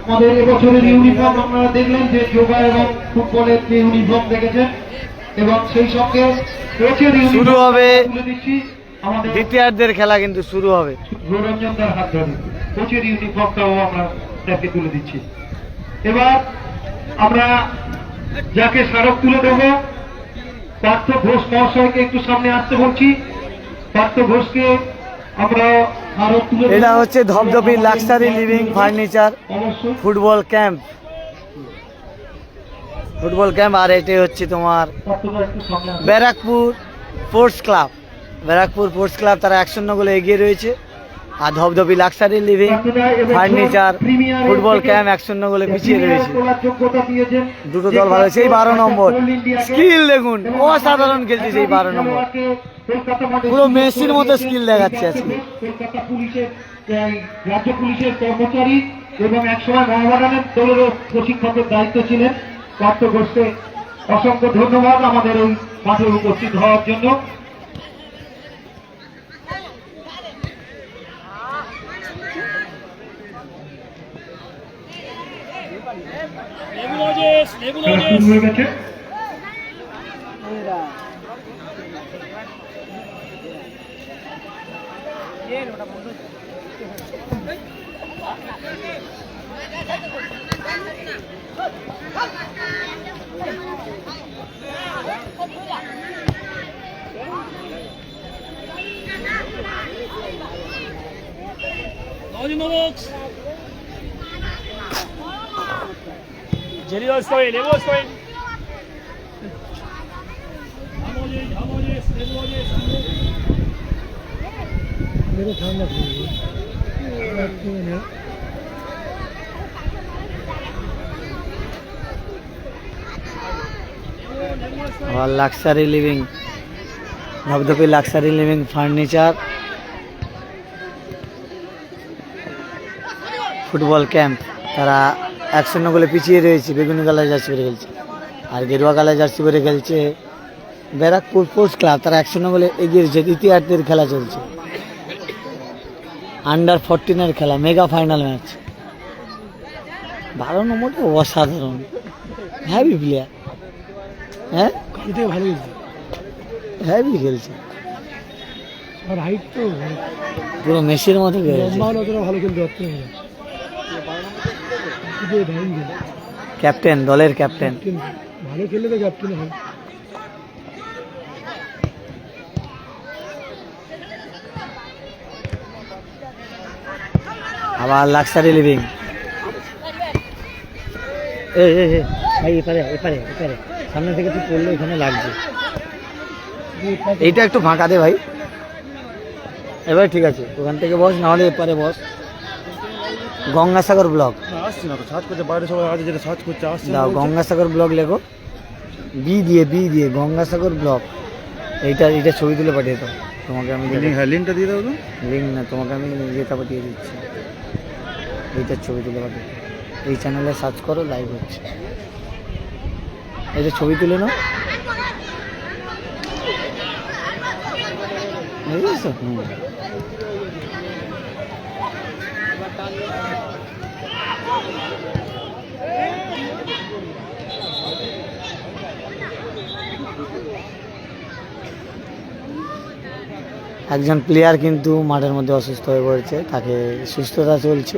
আমাদের এবছরের ইউনিফর্ম আপনারা দেখলেন যে যোগা এবং ফুটবলের যে ইউনিফর্ম দেখেছেন, এবং সেই সঙ্গে কোচের শুরু হবে তুলে দিচ্ছি আমাদের দ্বিতীয়ার্ধের খেলা, কিন্তু শুরু হবে। রঞ্জন দার হাত ধরে কোচের ইউনিফর্মটাও আমরা তাকে তুলে দিচ্ছি। এবার আমরা যাকে স্মারক তুলে দেবো, পার্থ ঘোষ মহাশয়কে একটু সামনে আসতে বলছি। পার্থ ঘোষকে আমরা স্মারক তুলে দেব। এটা হচ্ছে ধপধপি লাক্সারি লিভিং ফার্নিচার অবশ্যই ফুটবল ক্যাম্প, আর এটি হচ্ছে তোমার পার্থদা একটু সামনে আসুন। ব্যারাকপুর স্পোর্টস ক্লাব, তারা 1-0 গোলে এগিয়ে রয়েছে। আর Dhapdhapi luxury living furniture football camp 1-0 গোলে পিছিয়ে রয়েছে। দুটো দল ভালো, সেই 12 নম্বর স্কিল দেখুন, অসাধারণ খেলছে সেই 12 নম্বর, পুরো মেসির মতো স্কিল দেখাচ্ছে আজকে। কলকাতা পুলিশের রাজ্য পুলিশের কর্মচারী এবং একসময় মহাবাগানের দলেরও প্রশিক্ষকের দায়িত্ব ছিলেন পার্থ ঘোষকে অসংখ্য ধন্যবাদ আমাদের এই মাঠে উপস্থিত হওয়ার জন্য। খেলা শুরু হয়ে গেছে। Geliyor stoyin, Evo stoyin. আবার লাক্সারি লিভিং, ধবধবে luxury living furniture football camp, তারা 1-0 গোলে পিছিয়ে রয়েছে, বেগুনি কালার জার্সি পরে খেলছে। আর গেরুয়া কালার জার্সি পরে খেলছে ব্যারাকপুর স্পোর্টস ক্লাব, তারা 1-0 গোলে এগিয়ে রয়েছে। দ্বিতীয়ার্ধের খেলা চলছে, আন্ডার 14-এর খেলা, মেগা ফাইনাল ম্যাচ। 12 নম্বরটা অসাধারণ, হ্যাভি প্লেয়ার, হ্যাঁ ভালো খেলছে, হ্যাভি খেলছে, আর হাইট তো পুরো মেসির মতো খেলছে। ভালো খেলতে পারতো না, ক্যাপ্টেন, দলের ক্যাপ্টেন। ভালো খেললে তো ক্যাপ্টেন হয়। আবার লাক্সারি লিভিং, ভাই এপারে এপারে এপারে, সামনে থেকে তুই পড়লে এখানে লাগছে। এইটা একটু ফাঁকা দে ভাই, এবার ঠিক আছে, ওখান থেকে বস, নাহলে এপারে বস। গঙ্গাসাগর ব্লক, আসছে না তো, সার্চ করছে বাইরে সবাই আছে, যেটা সার্চ করছে আসছে দাও গঙ্গাসাগর ব্লক লেখো, বি দিয়ে গঙ্গাসাগর ব্লক। এইটা ছবি তুলে পাঠিয়ে দাও, তোমাকে আমি লিঙ্কটা দিয়ে দাও তো। লিঙ্ক না, তোমাকে আমি যেটা পাঠিয়ে দিচ্ছি, এইটার ছবি তুলে পাঠিয়ে দাও। এই চ্যানেলে সার্চ করো, লাইভ হচ্ছে, এইটা ছবি তুলে নাও, বুঝেছো? একজন প্লেয়ার কিন্তু মাঠের মধ্যে অসুস্থ হয়ে পড়েছে, তাকে সুস্থতা চলছে।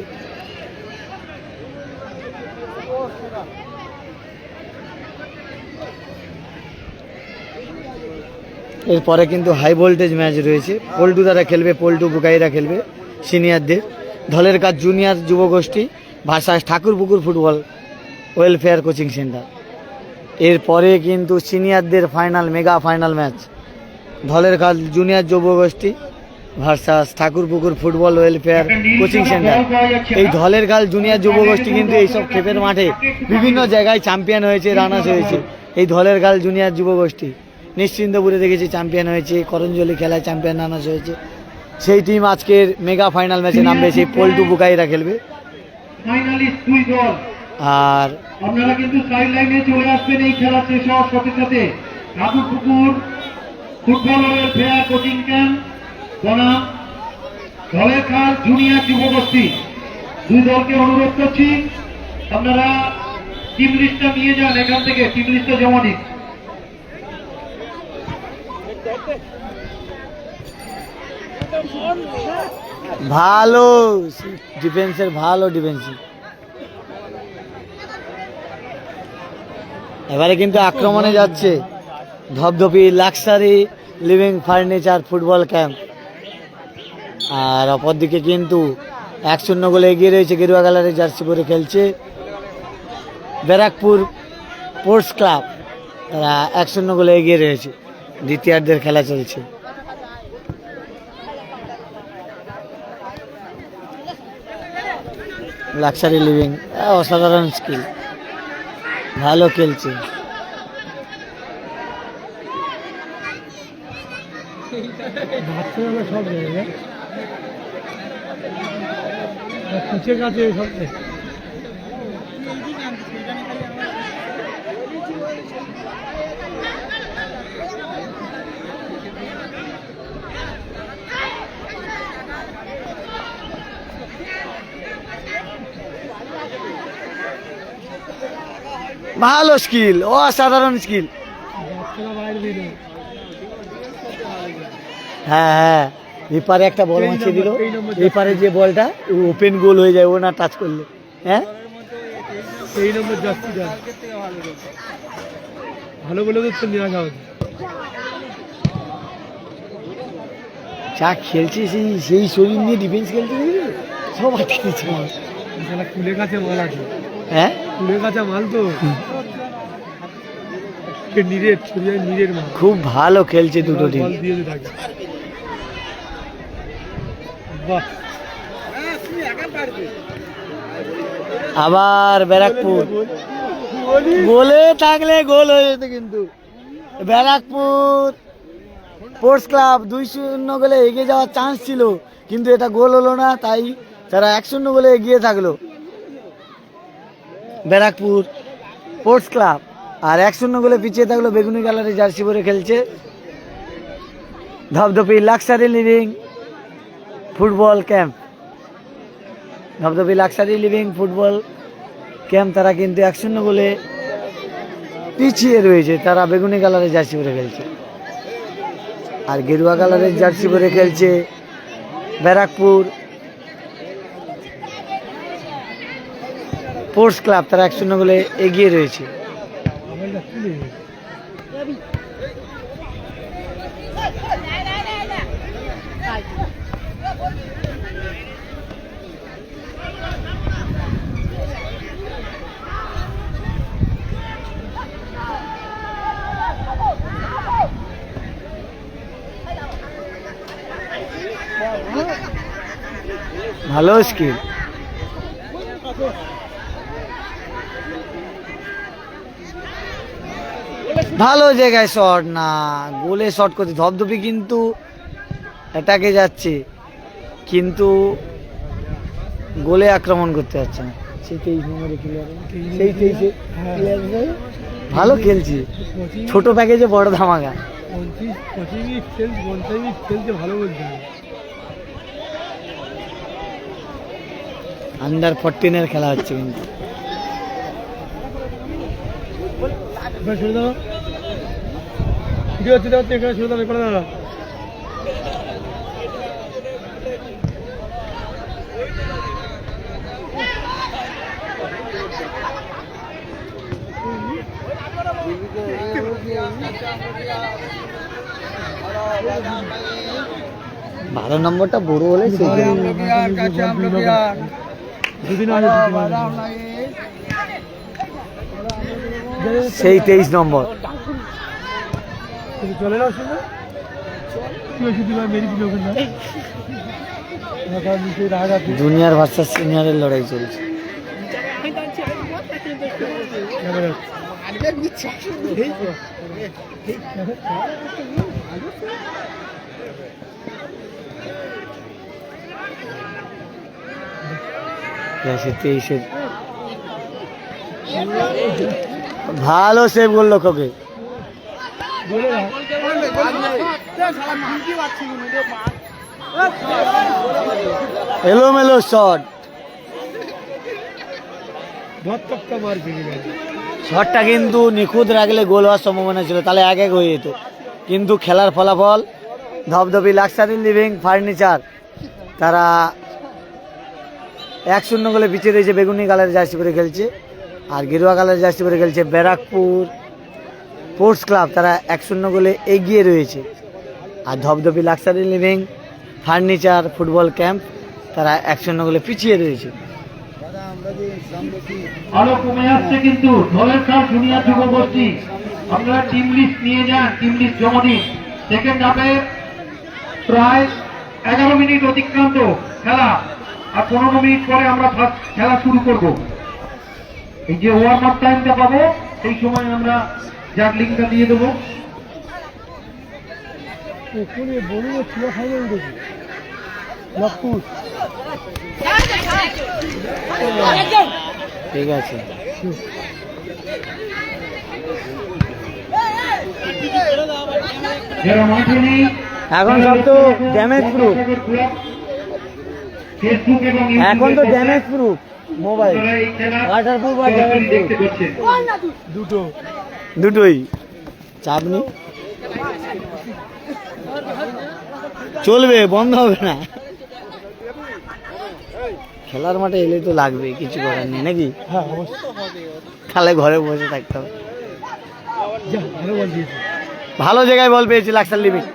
এরপরে কিন্তু হাই ভোল্টেজ ম্যাচ রয়েছে, পল্টু দ্বারা খেলবে, পল্টু বুকাইরা খেলবে সিনিয়রদের। ধলের কাজ জুনিয়র যুবগোষ্ঠী versus Thakurpukur football welfare coaching centre. এরপরে কিন্তু সিনিয়রদের ফাইনাল, মেগা ফাইনাল ম্যাচ, ধলের কাজ জুনিয়র যুবগোষ্ঠী versus Thakurpukur football welfare coaching centre. এই ধলের কাল জুনিয়র যুবগোষ্ঠী কিন্তু এইসব ক্ষেপের মাঠে বিভিন্ন জায়গায় চ্যাম্পিয়ন হয়েছে, রানার্স হয়েছে। এই ধলের কাল জুনিয়র যুবগোষ্ঠী নিশ্চিন্তপুরে দেখেছি চ্যাম্পিয়ন হয়েছে, করঞ্জলি খেলায় চ্যাম্পিয়ন রানার্স হয়েছে। সেই টিম আজকের মেগা ফাইনাল ম্যাচে নামবে, সেই পল্টু বুকাইরা খেলবে। ফাইনালিস্ট দুই দল, আর আপনারা কিন্তু সাইড লাইনে চলে আসবেন এই খেলা শেষ হওয়ার সাথে সাথে। Thakurpukur football welfare coaching camp বনাম ধলের খাল জুনিয়র যুবগোষ্ঠী, দুই দলকে অনুরোধ করছি আপনারা টিম লিস্টটা নিয়ে যান, এখান থেকে টিম লিস্টটা জমা দিন। ভালো ডিফেন্সের, ভালো ডিফেন্সিভ। এবারে কিন্তু আক্রমণে যাচ্ছে Dhabdhabi luxury living furniture football camp. আর অপরদিকে কিন্তু 1-0 গোলে এগিয়ে রয়েছে, গেরুয়া কালারের জার্সি পরে খেলছে ব্যারাকপুর স্পোর্টস ক্লাব, তারা 1-0 গোলে এগিয়ে রয়েছে। দ্বিতীয়ার্ধের খেলা চলছে। লাক্সারি লিভিং অসাধারণ স্কিল, ভালো খেলছে। সব জায়গায় কাছে সব ভালো স্কিল, অসাধারণ স্কিল। হ্যাঁ হ্যাঁ, এপারে একটা বল মাছিয়ে দিল, এপারে যে বলটা ওপেন গোল হয়ে যায় ও না টাচ করলে। হ্যাঁ এই নম্বর জাস্তি ভালো বলে তো নিয়ে আসা হচ্ছে। যা খেলছে সেই সেই শরীর নিয়ে ডিফেন্স খেলতে সব আটকে দিচ্ছে মাল। কুলে কাছে মাল আছে, হ্যাঁ কুলে কাছে মাল তো নিজের মাল খুব ভালো খেলছে দুটো টিম। বল দিয়ে থাকে। বাহ, আবার ব্যারাকপুর গোলে থাকলে গোল হয়ে যেত, কিন্তু ব্যারাকপুর স্পোর্টস ক্লাব 2-0 গোলে এগিয়ে যাওয়ার চান্স ছিল, কিন্তু এটা গোল হলো না, তাই তারা 1-0 গোলে এগিয়ে থাকলো ব্যারাকপুর স্পোর্টস ক্লাব। আর 1-0 গোলে পিছিয়ে থাকলো বেগুনি কালারের জার্সি পরে খেলছে Dhapdhapi luxury living football camp. Dhapdhapi luxury living football camp তারা কিন্তু 1-0 গোলে পিছিয়ে রয়েছে। তারা বেগুনি কালারের জার্সি পরে খেলছে, আর গেরুয়া কালারের জার্সি পরে খেলছে ব্যারাকপুর স্পোর্টস ক্লাব। তারা 1-0 গোলে এগিয়ে রয়েছে। ভালো স্কিল, ভালো জায়গায় শট, না গোলে শট করতে ধপধপি কিন্তু অ্যাটাকে যাচ্ছে, কিন্তু গোলে আক্রমণ করতে পারছে না। সেই 23 নম্বরে প্লেয়ার, সেই 23 প্লেয়ার ভালো খেলছে, ছোট প্যাকেজে বড় ধামাকা। 25 খেলছে ভালো বলতে হবে। আন্ডার 14 খেলা হচ্ছে কিন্তু। ছেড়ে দাও, ভিডিও হচ্ছে এখানে ছেড়ে দাও, করে দাও। বারো নম্বরটা বড় হলে দুদিন সেই 23 নম্বর চলে না, শুনে মেরি দিল ওখানে। জুনিয়র ভার্সাস সিনিয়রের লড়াই চলছে। ভালো সেভ করলো খোকে। এলোমেলো শট, শটটা কিন্তু নিখুঁত রাখলে গোল হওয়ার সম্ভাবনা ছিল, তাহলে 1-1 হয়ে যেত। কিন্তু খেলার ফলাফল ধপধপি লাক্সারি লিভিং ফার্নিচার তারা 1-0 গোলে পিছিয়ে রয়েছে। বেগুনি কালারের জার্সি পরে খেলছে, আর গেরুয়া কালারের জার্সি পরে খেলছে ব্যারাকপুর স্পোর্টস ক্লাব। তারা 1-0 গোলে এগিয়ে রয়েছে। আর Dhapdhapi luxury living furniture football camp তারা 1-0 গোলে পিছিয়ে রয়েছে। আলো কমে আসছে, কিন্তু ধলেশ্বর জুনিয়র যুবগোষ্ঠী আপনারা টিম লিস্ট নিয়ে যান, টিম লিস্ট জমা দিন। সেকেন্ড হাফে প্রায় 11 মিনিট অতিক্রান্ত খেলা, আর 15 মিনিট পরে আমরা খেলা শুরু করব। এই যে ওয়ার্ম আপ টাইমটা পাবো, সেই সময় আমরা জাগলিংটা দিয়ে দেবো। ঠিক আছে। যারা মাঠে নেই এখন সব তো ড্যামেজ প্রুফ, ফেসবুক এবং এখন তো damage proof mobile, water proof আর ড্যামেজ প্রুফ দেখতে পাচ্ছেন। দুটো দুটোই। চাপ নেই, চলবে, বন্ধ হবে না। খেলার মাঠে এলে তো লাগবে, কিছু করার নেই নাকি? হ্যাঁ অবশ্যই। তাহলে ঘরে বসে থাকতে হবে। যা ভালো বল দিয়েছে। ভালো জায়গায় বল পেয়েছি লাক্সার লিমিট,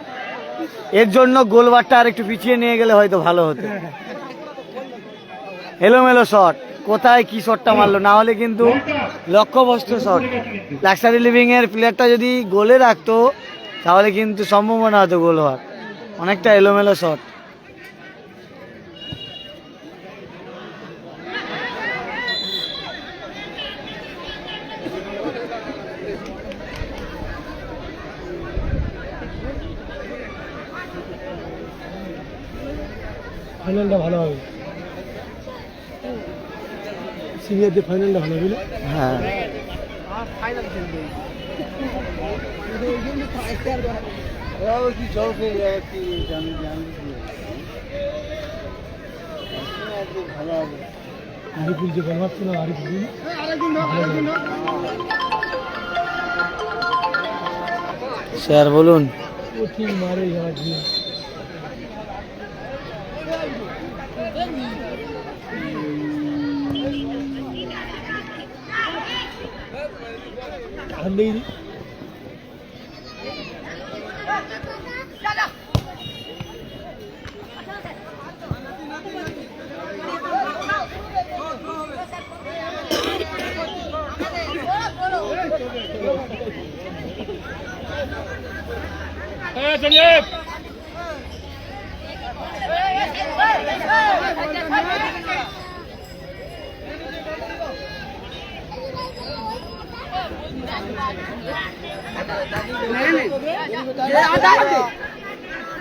এর জন্য গোলবারটা আর একটু পিছিয়ে নিয়ে গেলে হয়তো ভালো হতো। এলোমেলো শট, কোথায় কি শটটা মারলো, না হলে কিন্তু লক্ষ্যভ্রষ্ট শট। লাক্সারি লিভিং এর প্লেয়ারটা যদি গোলে রাখতো তাহলে কিন্তু সম্ভাবনা হতো গোল হওয়ার। অনেকটা এলোমেলো শট। ফাইনালটা ভালো হবে, সিনিয়রদের ফাইনালটা ভালো হবে না? হ্যাঁ, আরিফুল যে বল মারছে না, আরিফুল স্যার বলুন। ও ঠিক মারে যাওয়া দিয়ে। আর নেই রে।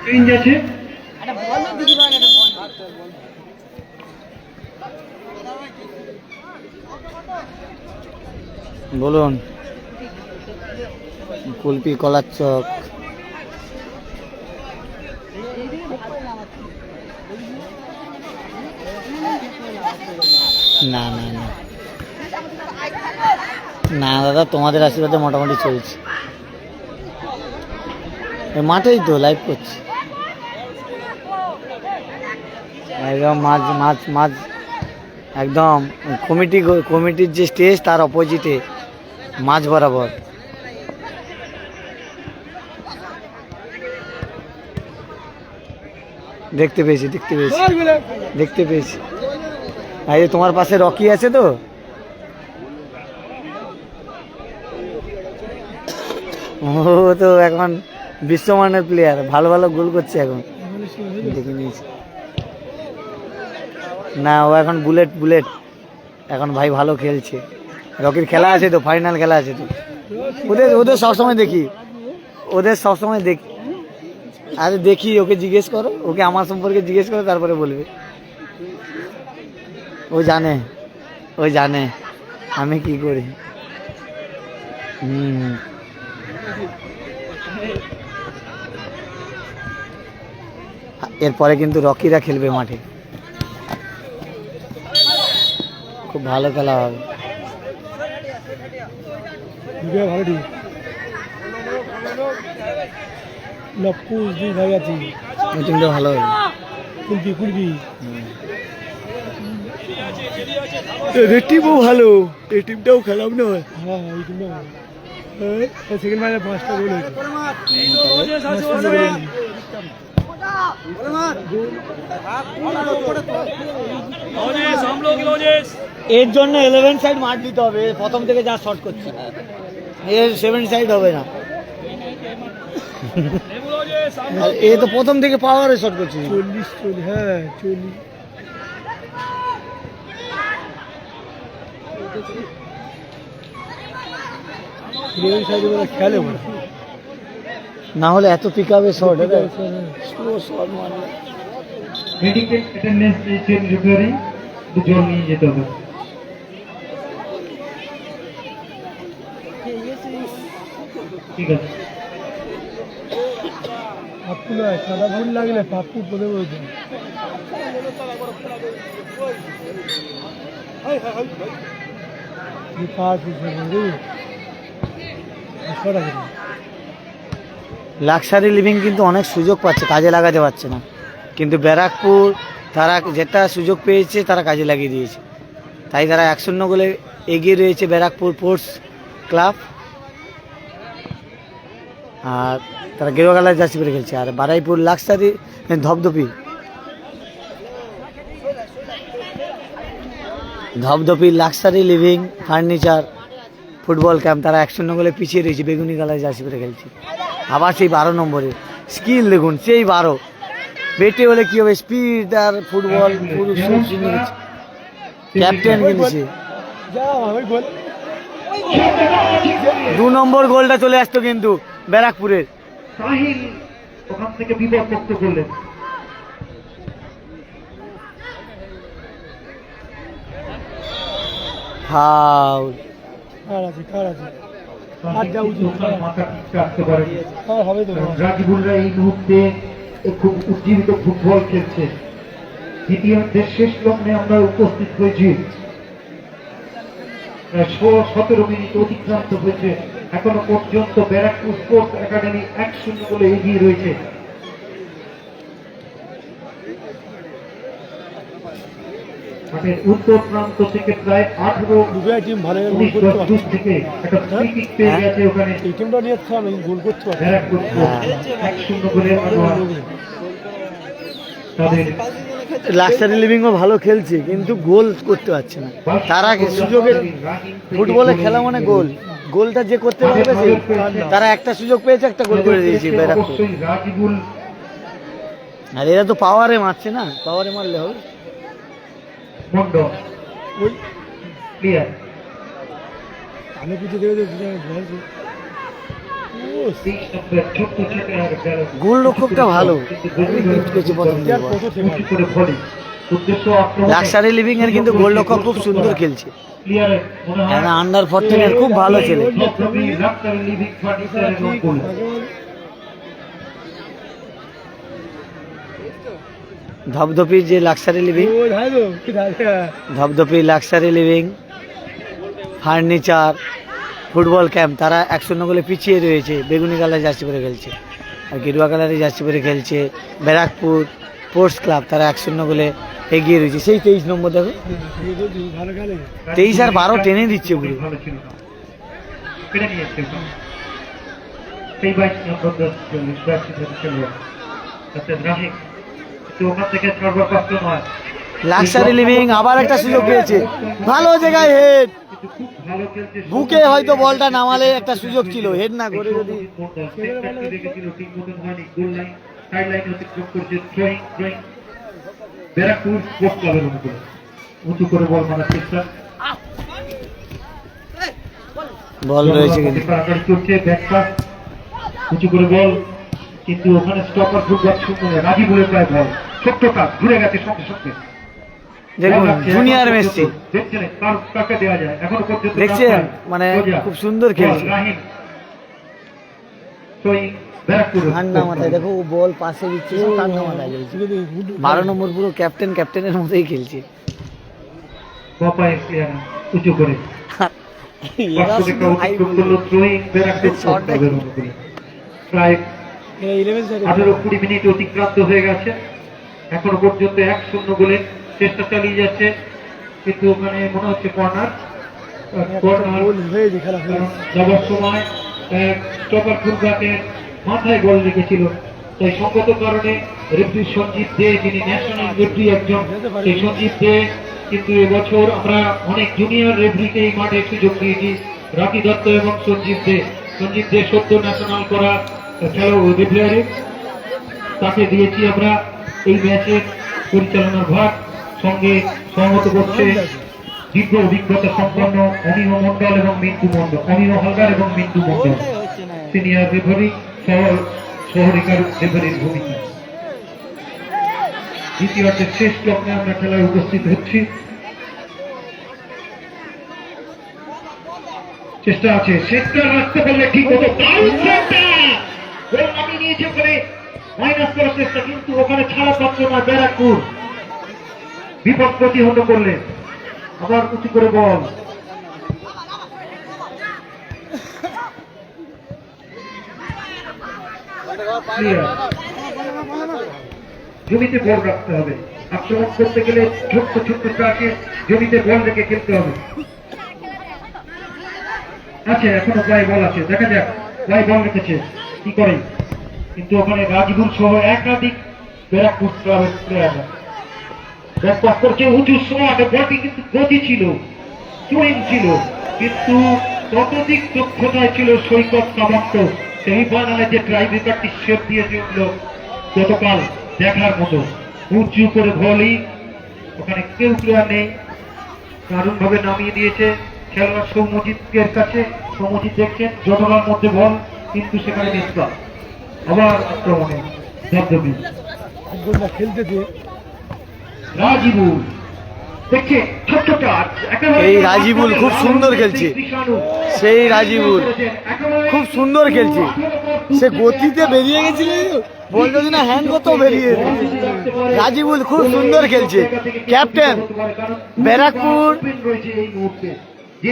চেঞ্জ আছে। বলুন। কুলপি, কলার চক, না না না না দাদা, তোমাদের আশীর্বাদে মোটামুটি চলছে। এই মাঠেই তো লাইভ করছি একদম মাঝ মাঝ মাঝ, একদম কমিটির যে স্টেজ তার অপোজিটে মাঝ বরাবর। দেখতে পেয়েছি এই যে তোমার পাশে রকি আছে তো, ও তো এখন বিশ্বমানের প্লেয়ার, ভালো ভালো গোল করছে এখন, দেখে নিয়েছি। না, ও এখন বুলেট এখন ভাই ভালো খেলছে। রকির খেলা আছে তো, ফাইনাল খেলা আছে তো। ওদের সবসময় দেখি, আরে দেখি, ওকে জিজ্ঞেস করো, ওকে আমার সম্পর্কে জিজ্ঞেস করো, তারপরে বলবে। ও জানে আমি কি করি। এরপরে কিন্তু রকিরা খেলবে মাঠে, খুব ভালো খেলা হবে। ভালো ঠিক লপুস দুই ভাই আছে, ওই টিমটা ভালো হবে। কুলপি এদের টিমও ভালো, এই টিমটাও খেলাম না। হ্যাঁ এই টিমটা ভালো। সেকেন্ড ম্যাচে 5টা গোল হয়েছে। এর জন্য 11 সাইড মার দিতে হবে, প্রথম থেকে যা শট করছে, এর 7 সাইড হবে না। এ তো প্রথম থেকে পাওয়ারে শট করছে। 40 হ্যাঁ 40 খেলে না হলে এত পিক আপে শট হবে, স্লো শট মারলে। মেডিকেল অ্যাটেন্ডেন্স চেঞ্জ রিপেয়ারিং দুজন নিয়ে যেতে হবে। ঠিক আছে। পাপ্পু নয়, সাদা ফুল লাগলে পাপ্পু পদে বলছে। লাক্সারি লিভিং কিন্তু অনেক সুযোগ পাচ্ছে, কাজে লাগাতে পারছে না, কিন্তু ব্যারাকপুর তারা যেটা সুযোগ পেয়েছে তারা কাজে লাগিয়ে দিয়েছে, তাই তারা 1-0 গোলে এগিয়ে রয়েছে ব্যারাকপুর স্পোর্টস ক্লাব। আর তারা গেরুয়া কালার জার্সি পরে খেলছে। আর Baruipur luxury Dhapdhapi luxury living furniture football camp, তারা 1-0 গোলে পিছিয়ে রয়েছে, বেগুনি কালার জার্সি পরে খেলছে। আবার সেই 12 নম্বরে স্কিল দেখুন, সেই 12 বেটে হলে কি হবে, স্পিড আর ফুটবল পুরো সব চিনে গেছে। ক্যাপ্টেন কিনেছে, 2 নম্বর গোলটা চলে আসতো কিন্তু ব্যারাকপুরের। সাহিল ওখান থেকে বিপদ মুক্ত করলেন। ফাউল, মাথা ঠিক রাখতে পারেন। হবে তো রাজিবুলরা এই মুহূর্তে খুব উজ্জীবিত ফুটবল খেলছে। দ্বিতীয়ার্ধের শেষ লগ্নে আমরা উপস্থিত হয়েছি। 16-17 মিনিট অতিক্রান্ত হয়েছে। এখনো পর্যন্ত ব্যারাকপুর স্পোর্টস একাডেমি 1-0 গোলে এগিয়ে রয়েছে। মাঠের উত্তর প্রান্ত থেকে প্রায় 18 টিম ভালো দূর থেকে একটা ফ্রি কিক পেয়ে গেছে ওখানে এই টিমটা নিয়ে গোল করতে পারে। ব্যারাকপুর স্পোর্টস 1-0 গোলে তাদের লাক্সারি লিভিংও ভালো খেলছে, কিন্তু গোল করতে পারছে না। তারা সুযোগের ফুটবলে খেলা মানে গোল, গোলটা যে করতে পারবে সে। তারা একটা সুযোগ পেয়েছে, একটা গোল করে দিয়েছে ব্যারাকপুর। অবশ্যই রাজিবুল আর এরা তো পাওয়ারে মারছে না, পাওয়ারে মারলে হবে। মন্ডল ক্লিয়ার। আমি কিছু দেখে ছোট্ট ছোট আর গেল গোল রক্ষকটা ভালো, গিফট করেছে প্রথম থেকে। উঁচু করে ভলি উদ্দেশ্য আক্রমণ। লাক্সারি লিভিং এর কিন্তু গোল রক্ষক খুব সুন্দর খেলছে। ক্লিয়ার মনে হয় এরা আন্ডার 14 এর খুব ভালো ছেলে। লাক্সারি লিভিং ফার্নিচারের গোল। ধপধপি যে luxury living, Dhapdhapi luxury living furniture football camp, তারা 1-0 গোলে পিছিয়ে রয়েছে, বেগুনি কালার জার্সি পরে খেলছে। আর গেরুয়া কালারের জার্সি পরে খেলছে ব্যারাকপুর স্পোর্টস ক্লাব, তারা 1-0 গোলে এগিয়ে রয়েছে। সেই 23 নম্বর দেখো, 23 আর 12 টেনে দিচ্ছে পুরো। ভালো ছিল না কেটে নিয়েছে সেই 22 নম্বর 10 খেলোয়াড় আচ্ছা রাহিক তো ওখান থেকে ছাড়বার পাত্র নয়। লাক্সারি লিভিং আবার একটা সুযোগ পেয়েছে, ভালো জায়গায় হেড, কিন্তু খুব ভালো খেলছে। বুকে হয়তো বলটা নামালে একটা সুযোগ ছিল, হেড না করে যদি। দেখেছিল ঠিক মতন হয়নি। গোল লাইন সাইড লাইন অতিক্রম করছে। থ্রোয়িং ব্যারাকপুর স্পোর্টস ক্লাবের অনুকূলে উঁচু করে বল মারার চেষ্টা। বল রয়েছে কিন্তু কারাকারি চলছে। ব্যাক পাস উঁচু করে বল, কিন্তু ওখানে স্টপার ফুটবল শূন্য। রাজিবুলের প্রায় বল ছোট্ট কাজ ঘুরে গেছে সঙ্গে সঙ্গে। দেখুন জুনিয়র মেসি দেখছেন কাকে দেওয়া যায় এখনো পর্যন্ত দেখছেন, মানে খুব সুন্দর খেলছে। রাহিম ব্যারাকপুর ঠান্ডা মাথায় দেখো, ও বল পাশে দিচ্ছে, সব ঠান্ডা মাথায় খেলছে। 12 নম্বর পুরো ক্যাপ্টেনের মতোই খেলছে। বাপায় উঁচু করে এরা শুধু হাই বলে। প্রায় 18-20 মিনিট অতিক্রান্ত হয়ে গেছে। এখনো পর্যন্ত 1-0 গোলের চেষ্টা চালিয়ে যাচ্ছে, কিন্তু ওখানে মনে হচ্ছে কর্নার যাবার সময় স্টপার ফুলব্যাকের মাথায় বল রেখেছিল। তাই সঙ্গত কারণে রেফারি সঞ্জীব দে, যিনি ন্যাশনাল রেফারি একজন, সেই সঞ্জীব দে কিন্তু এবছর আমরা অনেক জুনিয়র রেফারিকে এই মাঠে সুযোগ দিয়েছি। রাকি দত্ত এবং সঞ্জীব দে সদ্য ন্যাশনাল করা খেলা রেফারি, তাকে দিয়েছি আমরা এই ম্যাচের পরিচালনার ভার। সঙ্গে সহমত করছে দীর্ঘ অভিজ্ঞতা সম্পন্ন অমিয় মন্ডল এবং মিন্টু মন্ডল, অমিয় হালদার এবং মিন্টু মন্ডল সিনিয়র রেফারি, শহরিকার রেফারির ভূমিকা। দ্বিতীয়ার্ধের শেষ লগ্নে আমরা খেলায় উপস্থিত হচ্ছি। চেষ্টা আছে, সেটটা রাখতে পারলে ঠিক হতো। দারুণ সেটটা! গোল নামিয়ে নিয়েছে ওখানে, মাইনাস করার চেষ্টা, কিন্তু ওখানে ছাড়া পাচ্ছ না ব্যারাকপুর। বিপদ প্রতিহত করলেন, আবার উঁচু করে বল। Clear। জমিতে বল রাখতে হবে, আক্রমণ করতে গেলে ছোট্ট ছোট্ট ট্রাকে জমিতে বল রেখে খেলতে হবে। আচ্ছা, এখনো প্রায় বল আছে, দেখা যাক প্রায় বল রেখেছে কি করে। কিন্তু ওখানে রাজগুল সহ একাধিক ব্যারাকপুর ক্লাবের প্লেয়াররা ব্যাক পাস করছে, উঁচু শট, বলটি কিন্তু গতি ছিল, চুইং ছিল, কিন্তু ততোধিক দক্ষতায় ছিল সৈকত সামন্ত। সেমিফাইনালে যে ট্রাই ব্রেকারটি সেভ দিয়েছে গতকাল, দেখার মতো। উঁচু করে ভলি, ওখানে কেউ প্লেয়ার নেই, দারুণ ভাবে নামিয়ে দিয়েছে খেলোয়াড় সৌমজিতের কাছে। সৌমজিৎ দেখছেন জটলার মধ্যে বল, কিন্তু সেখানে নিষ্কাল। আবার আক্রমণে ধবধবি ফুটবলটা খেলতেছে রাজিবুল, দেখছে ছোট্ট টাচ, এই রাজিবুল খুব সুন্দর খেলছে, সেই রাজিবুল খুব সুন্দর খেলছে। সে গতিতে বেরিয়ে গেছিল, বল যদি না হ্যান্ড করতো বেরিয়ে যেত। রাজিবুল খুব সুন্দর খেলছে। ক্যাপ্টেন ব্যারাকপুর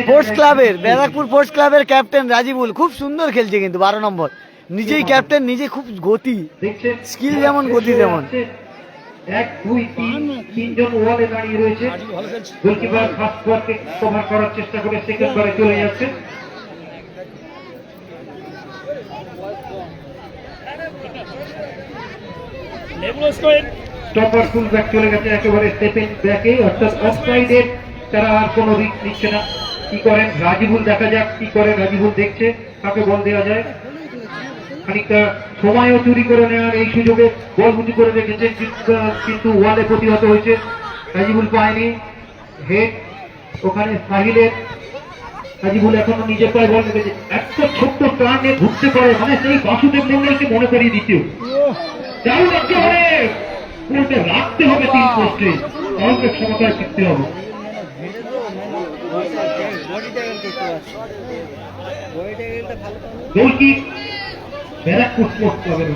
স্পোর্টস ক্লাবের, ব্যারাকপুর স্পোর্টস ক্লাবের ক্যাপ্টেন রাজিবুল খুব সুন্দর খেলছে, কিন্তু 12 নম্বর নিজেই ক্যাপ্টেন, নিজে খুব গতি, স্কিল যেমন গতি তেমন। 1, 2, 3 তিনজন ওয়ালে দাঁড়িয়ে রয়েছে। গোলকিপার ফার্স্ট বলকে কভার করার চেষ্টা করে সেকেন্ড বারে চলে যাচ্ছে। স্টপার ফুল ব্যাক চলে গেছে একেবারে স্টেপিং ব্যাকে, অর্থাৎ অফসাইডে তারা আর কোনো রিস্ক নিচ্ছে না। কি করেন রাজিবুল, দেখা যাক কি করেন রাজিবুল। দেখছে কাকে বল দেওয়া যায়, খানিকটা সময়ও চুরি করে নেওয়ার এই সুযোগে বল উঁচু করে রেখেছে, কিন্তু ওয়ালে প্রতিহত হয়েছে। রাজিবুল পায়নি হেড, ওখানে সাহিলের। রাজিবুল এখনো নিজের পায়ে বল রেখেছে, একটা ছোট্ট টার্নে ঘুরতে পারে, মানে সেই বাসুদেব মন্ডলকে মনে করিয়ে দিতে। দারুণ একেবারে বলতে রাখতে হবে 3 পোস্টে, তাহলে সমতায় শিখতে হবে। গোলকিক ব্যারাকপুর স্পোর্টস ক্লাবের।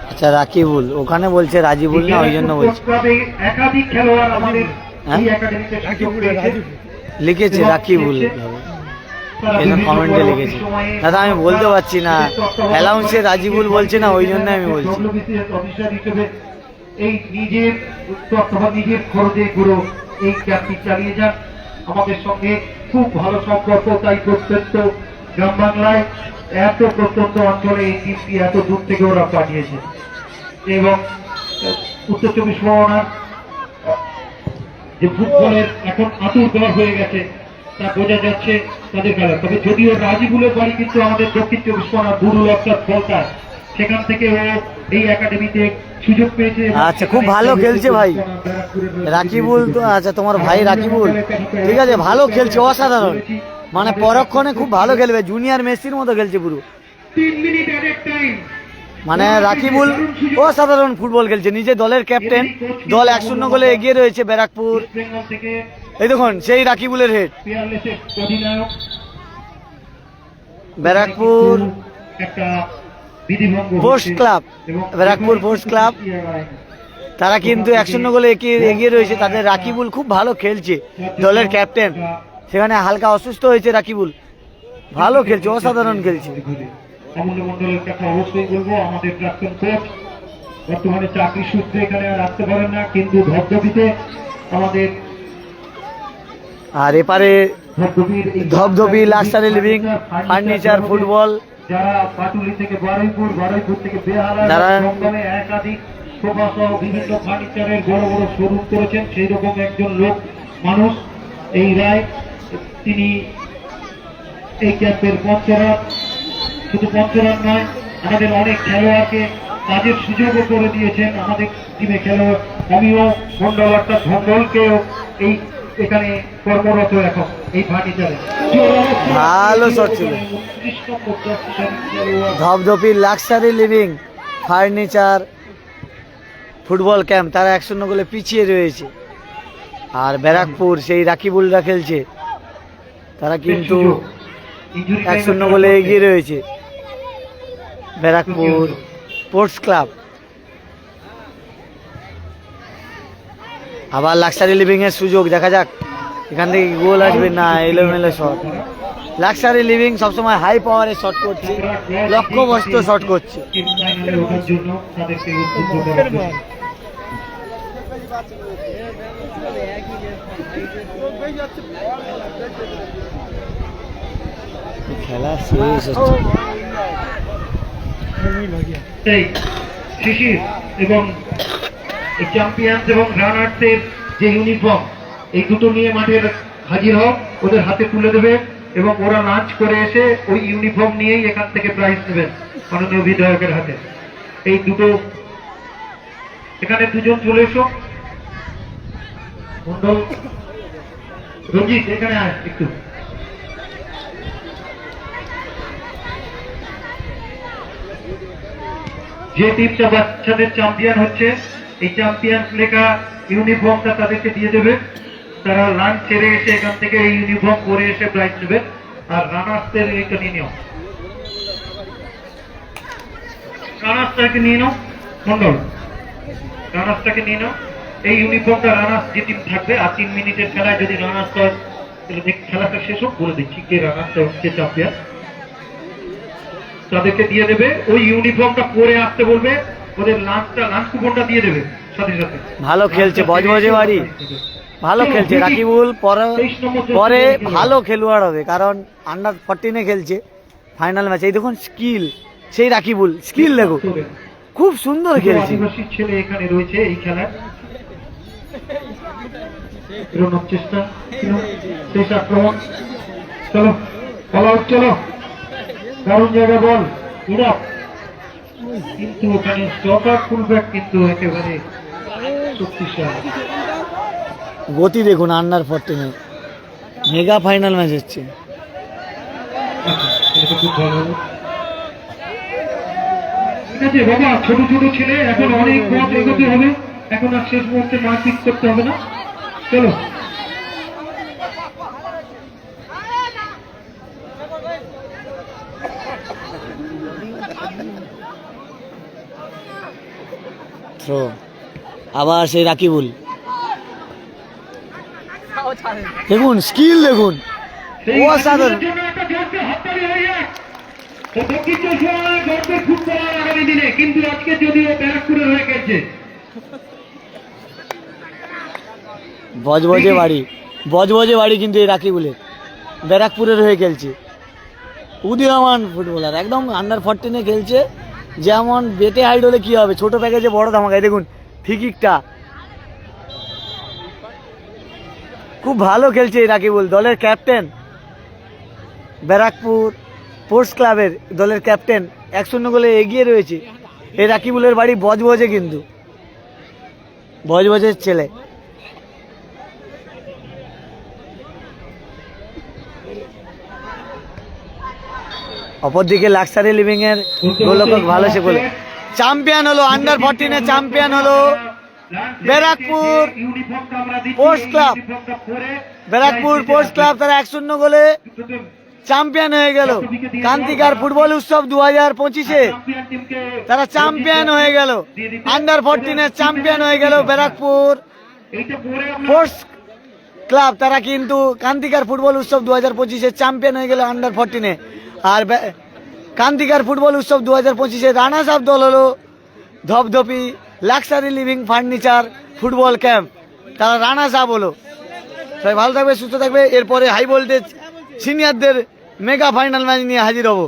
আচ্ছা, রাকিবুল ওখানে বলছে রাজিবুল না, ওই জন্য বলছে। একাধিক খেলোয়াড় আমাদের এই একাডেমিতে সুযোগ পেয়েছে। লিখেছে রাকিবুল, এখানে কমেন্টে লিখেছে। দাদা আমি বলতে পারছি না, অ্যালাউন্সে রাজিবুল বলছে না, ওই জন্য আমি বলছি। অফিসার হিসেবে এই নিজের অথবা নিজের খরচে পুরো এই ক্যাম্পটি চালিয়ে যান। আমাদের সঙ্গে খুব ভালো সম্পর্ক, তাই প্রত্যন্ত গ্রাম বাংলায় এত প্রত্যন্ত অঞ্চলে এই টিমটি এত দূর থেকে ওরা পাঠিয়েছে। এবং উত্তর 24 পরগনার যে ফুটবলের এখন আতুর দর হয়ে গেছে তা বোঝা যাচ্ছে তাদের খেলা। তবে যদিও রাজিবুলের বাড়ি কিন্তু আমাদের দক্ষিণ 24 পরগনার বুরুল অর্থাৎ কলকাতা, সেখান থেকে ও এই একাডেমিতে সুযোগ পেয়েছে। আচ্ছা, খুব ভালো খেলছে ভাই রাকিবুল তো। আচ্ছা, তোমার ভাই রাকিবুল ঠিক আছে, ভালো খেলছে, অসাধারণ, মানে পরক্ষণে খুব ভালো খেলবে, জুনিয়র মেসির মতো খেলছে পুরো। 3 মিনিট অ্যাডেড টাইম, মানে রাকিবুল অসাধারণ ফুটবল খেলছে, নিজে দলের ক্যাপ্টেন, দল 1-0 গোলে এগিয়ে রয়েছে ব্যারাকপুর। বেঙ্গল থেকে এই দেখুন সেই রাকিবুলের হেড। পিয়ারলেসের অধিনায়ক ব্যারাকপুর একটা বিধিভঙ্গ sports club, Barrackpore sports club তারা কিন্তু 1-0 গোলে এগিয়ে রয়েছে। তাদের রাকিবুল খুব ভালো খেলছে, দলের ক্যাপ্টেন। সেখানে হালকা অসুস্থ হয়েছে রাকিবুল, ভালো খেলছে, অসাধারণ খেলছে। অমূল্য মন্ডলের কথা অবশ্যই বলবো, আমাদের প্রাক্তন কোচ, বর্তমানে চাকরি সূত্রে এখানে আর আসতে পারেন না, কিন্তু ধবধবিতে আমাদের আর এপারে ধবধবি লাক্সারি লিভিং ফার্নিচার ফুটবল, যারা পাটুলি থেকে বারুইপুর, বারুইপুর থেকে বেহালা, যারা দমদমে একাধিক সোফা সহ বিভিন্ন ফার্নিচারের বড় বড় শোরুম করেছেন, সেই রকম একজন লোক মানুষ এই রায়। তিনি এই ক্যাম্পের পঞ্চরাত, শুধু পঞ্চরাত নয়, আমাদের অনেক খেলোয়াড়কে কাজের সুযোগও করে দিয়েছেন। আমাদের টিমে খেলোয়াড় আমিও মন্ডল অর্থাৎ মন্ডলকেও এই এখানে কর্মরত এখন এই ফার্নিচারে। ভালো শট ছিল। Dhabdhabi luxury living furniture football camp, তারা 1-0 গোলে পিছিয়ে রয়েছে। আর ব্যারাকপুর সেই রাকিবুলরা খেলছে, তারা কিন্তু 1-0 গোলে এগিয়ে রয়েছে। Barrackpore sports club. আবার লাক্সারি লিভিং এর সুযোগ, দেখা যাক এখান থেকে গোল আসবে না, এলোমেলো শট। লাক্সারি লিভিং সবসময় হাই পাওয়ারে শট করছে, লক্ষ্যবস্ত শট করছে। ফাইনালে ওঠার জন্য তাদেরকে উদ্বুদ্ধ করা হচ্ছে। খেলা শেষ হচ্ছে। এই শিশির এবং চ্যাম্পিয়ন্স এবং রানার্সের যে ইউনিফর্ম, এই দুটো নিয়ে মাঠে হাজির হও, ওদের হাতে তুলে দেবে এবং ওরা লাঞ্চ করে এসে ওই ইউনিফর্ম নিয়েই এখান থেকে প্রাইজ নেবেন মাননীয় বিধায়কের হাতে। এই দুটো, এখানে দুজন চলে এসো। মন্ডল, রঞ্জিত এখানে আয় একটু। যে টিমটা বাচ্চাদের চ্যাম্পিয়ন হচ্ছে, এই চ্যাম্পিয়ন্স লেখা ইউনিফর্মটা তাদেরকে দিয়ে দেবে। তারা লাঞ্চ ছেড়ে এসে এখান থেকে এই ইউনিফর্ম পরে এসে প্রাইজ নেবে। আর রানার্সদের এইটা নিয়ে নাও, রানার্সটাকে নিয়ে নাও। মন্ডল, রানার্সটাকে নিয়ে নাও। এই ইউনিফর্মটা রানার্স যে টিম থাকবে, আর 3 মিনিটের খেলায় যদি রানার্স হয় তাহলে খেলাটা শেষ হোক, বলে দিচ্ছি কে রানার্স কে চ্যাম্পিয়ন, তাদেরকে দিয়ে দেবে। ওই ইউনিফর্মটা পরে আসতে বলবে, ওদের লাঞ্চ কুপনটা দিয়ে দেবে সাথে সাথে। ভালো খেলছে বজবজে বাড়ি, ভালো খেলছে রাকিবুল। পরে ভালো খেলোয়াড় হবে, কারণ আন্ডার 14 খেলছে ফাইনাল ম্যাচে। এই দেখুন স্কিল, সেই রাকিবুল স্কিল দেখো, খুব সুন্দর খেলছে। আদিবাসী ছেলে এখানে রয়েছে এই খেলায়। এরকম চেষ্টা, শেষ আক্রমণ, চলো বল আউট, চলো দারুণ জায়গা বল ইরাক, কিন্তু ওখানে স্টপার ফুলব্যাক কিন্তু একেবারে শক্তিশালী। গতি দেখুন আন্ডার 14 মেগা ফাইনাল ম্যাচ হচ্ছে। এটা খুব ভালো হলো। ঠিক আছে বাবা, ছোট ছোট ছেলে, এখন অনেক পথ এগোতে হবে, এখন আর শেষ মুহূর্তে মারপিট করতে হবে না। চলো থ্রো, আবার সেই রাকিবুল, দেখুন স্কিল দেখুন, অসাধারণ। আগামী দিনে কিন্তু আজকে যদিও ব্যারাকপুরের হয়ে গেছে। বজবজে বাড়ি, বজবজে বাড়ি কিন্তু এই রাকিবুলের, ব্যারাকপুরের হয়ে খেলছে। উদীয়মান ফুটবলার, একদম আন্ডার 14 খেলছে। যেমন বেটে হাইড হলে কি হবে, ছোট প্যাকেজে বড় ধামাকায়। দেখুন ফিকিকটা খুব ভালো খেলছে এই রাকিবুল, দলের ক্যাপ্টেন, ব্যারাকপুর স্পোর্টস ক্লাবের দলের ক্যাপ্টেন। 1-0 গোলে এগিয়ে রয়েছে। এই রাকিবুলের বাড়ি বজবজে, কিন্তু বজবজের ছেলে। অপরদিকে লাক্সারি লিভিং এর গোলরক্ষক ভালো সে গোলে চ্যাম্পিয়ন হলো, আন্ডার 14 চ্যাম্পিয়ন হলো Barrackpore sports club. Barrackpore sports club তারা 1-0 গোলে চ্যাম্পিয়ন হয়ে গেল। কান্তিকার ফুটবল উৎসব 2025-এ তারা চ্যাম্পিয়ন হয়ে গেল, আন্ডার 14 চ্যাম্পিয়ন হয়ে গেল ব্যারাকপুর স্পোর্টস ক্লাব। তারা কিন্তু কান্তিকার ফুটবল উৎসব 2025-এ চ্যাম্পিয়ন হয়ে গেল আন্ডার 14-এ। আর কান্তিকার ফুটবল উৎসব 2025-এ রানার্স আপ দল হলো Dhapdhapi luxury living furniture football camp, তারা রানার্স আপ হলো। সবাই ভালো থাকবে, সুস্থ থাকবে। এরপরে হাই ভোল্টেজ সিনিয়রদের মেগা ফাইনাল ম্যাচ নিয়ে হাজির হব।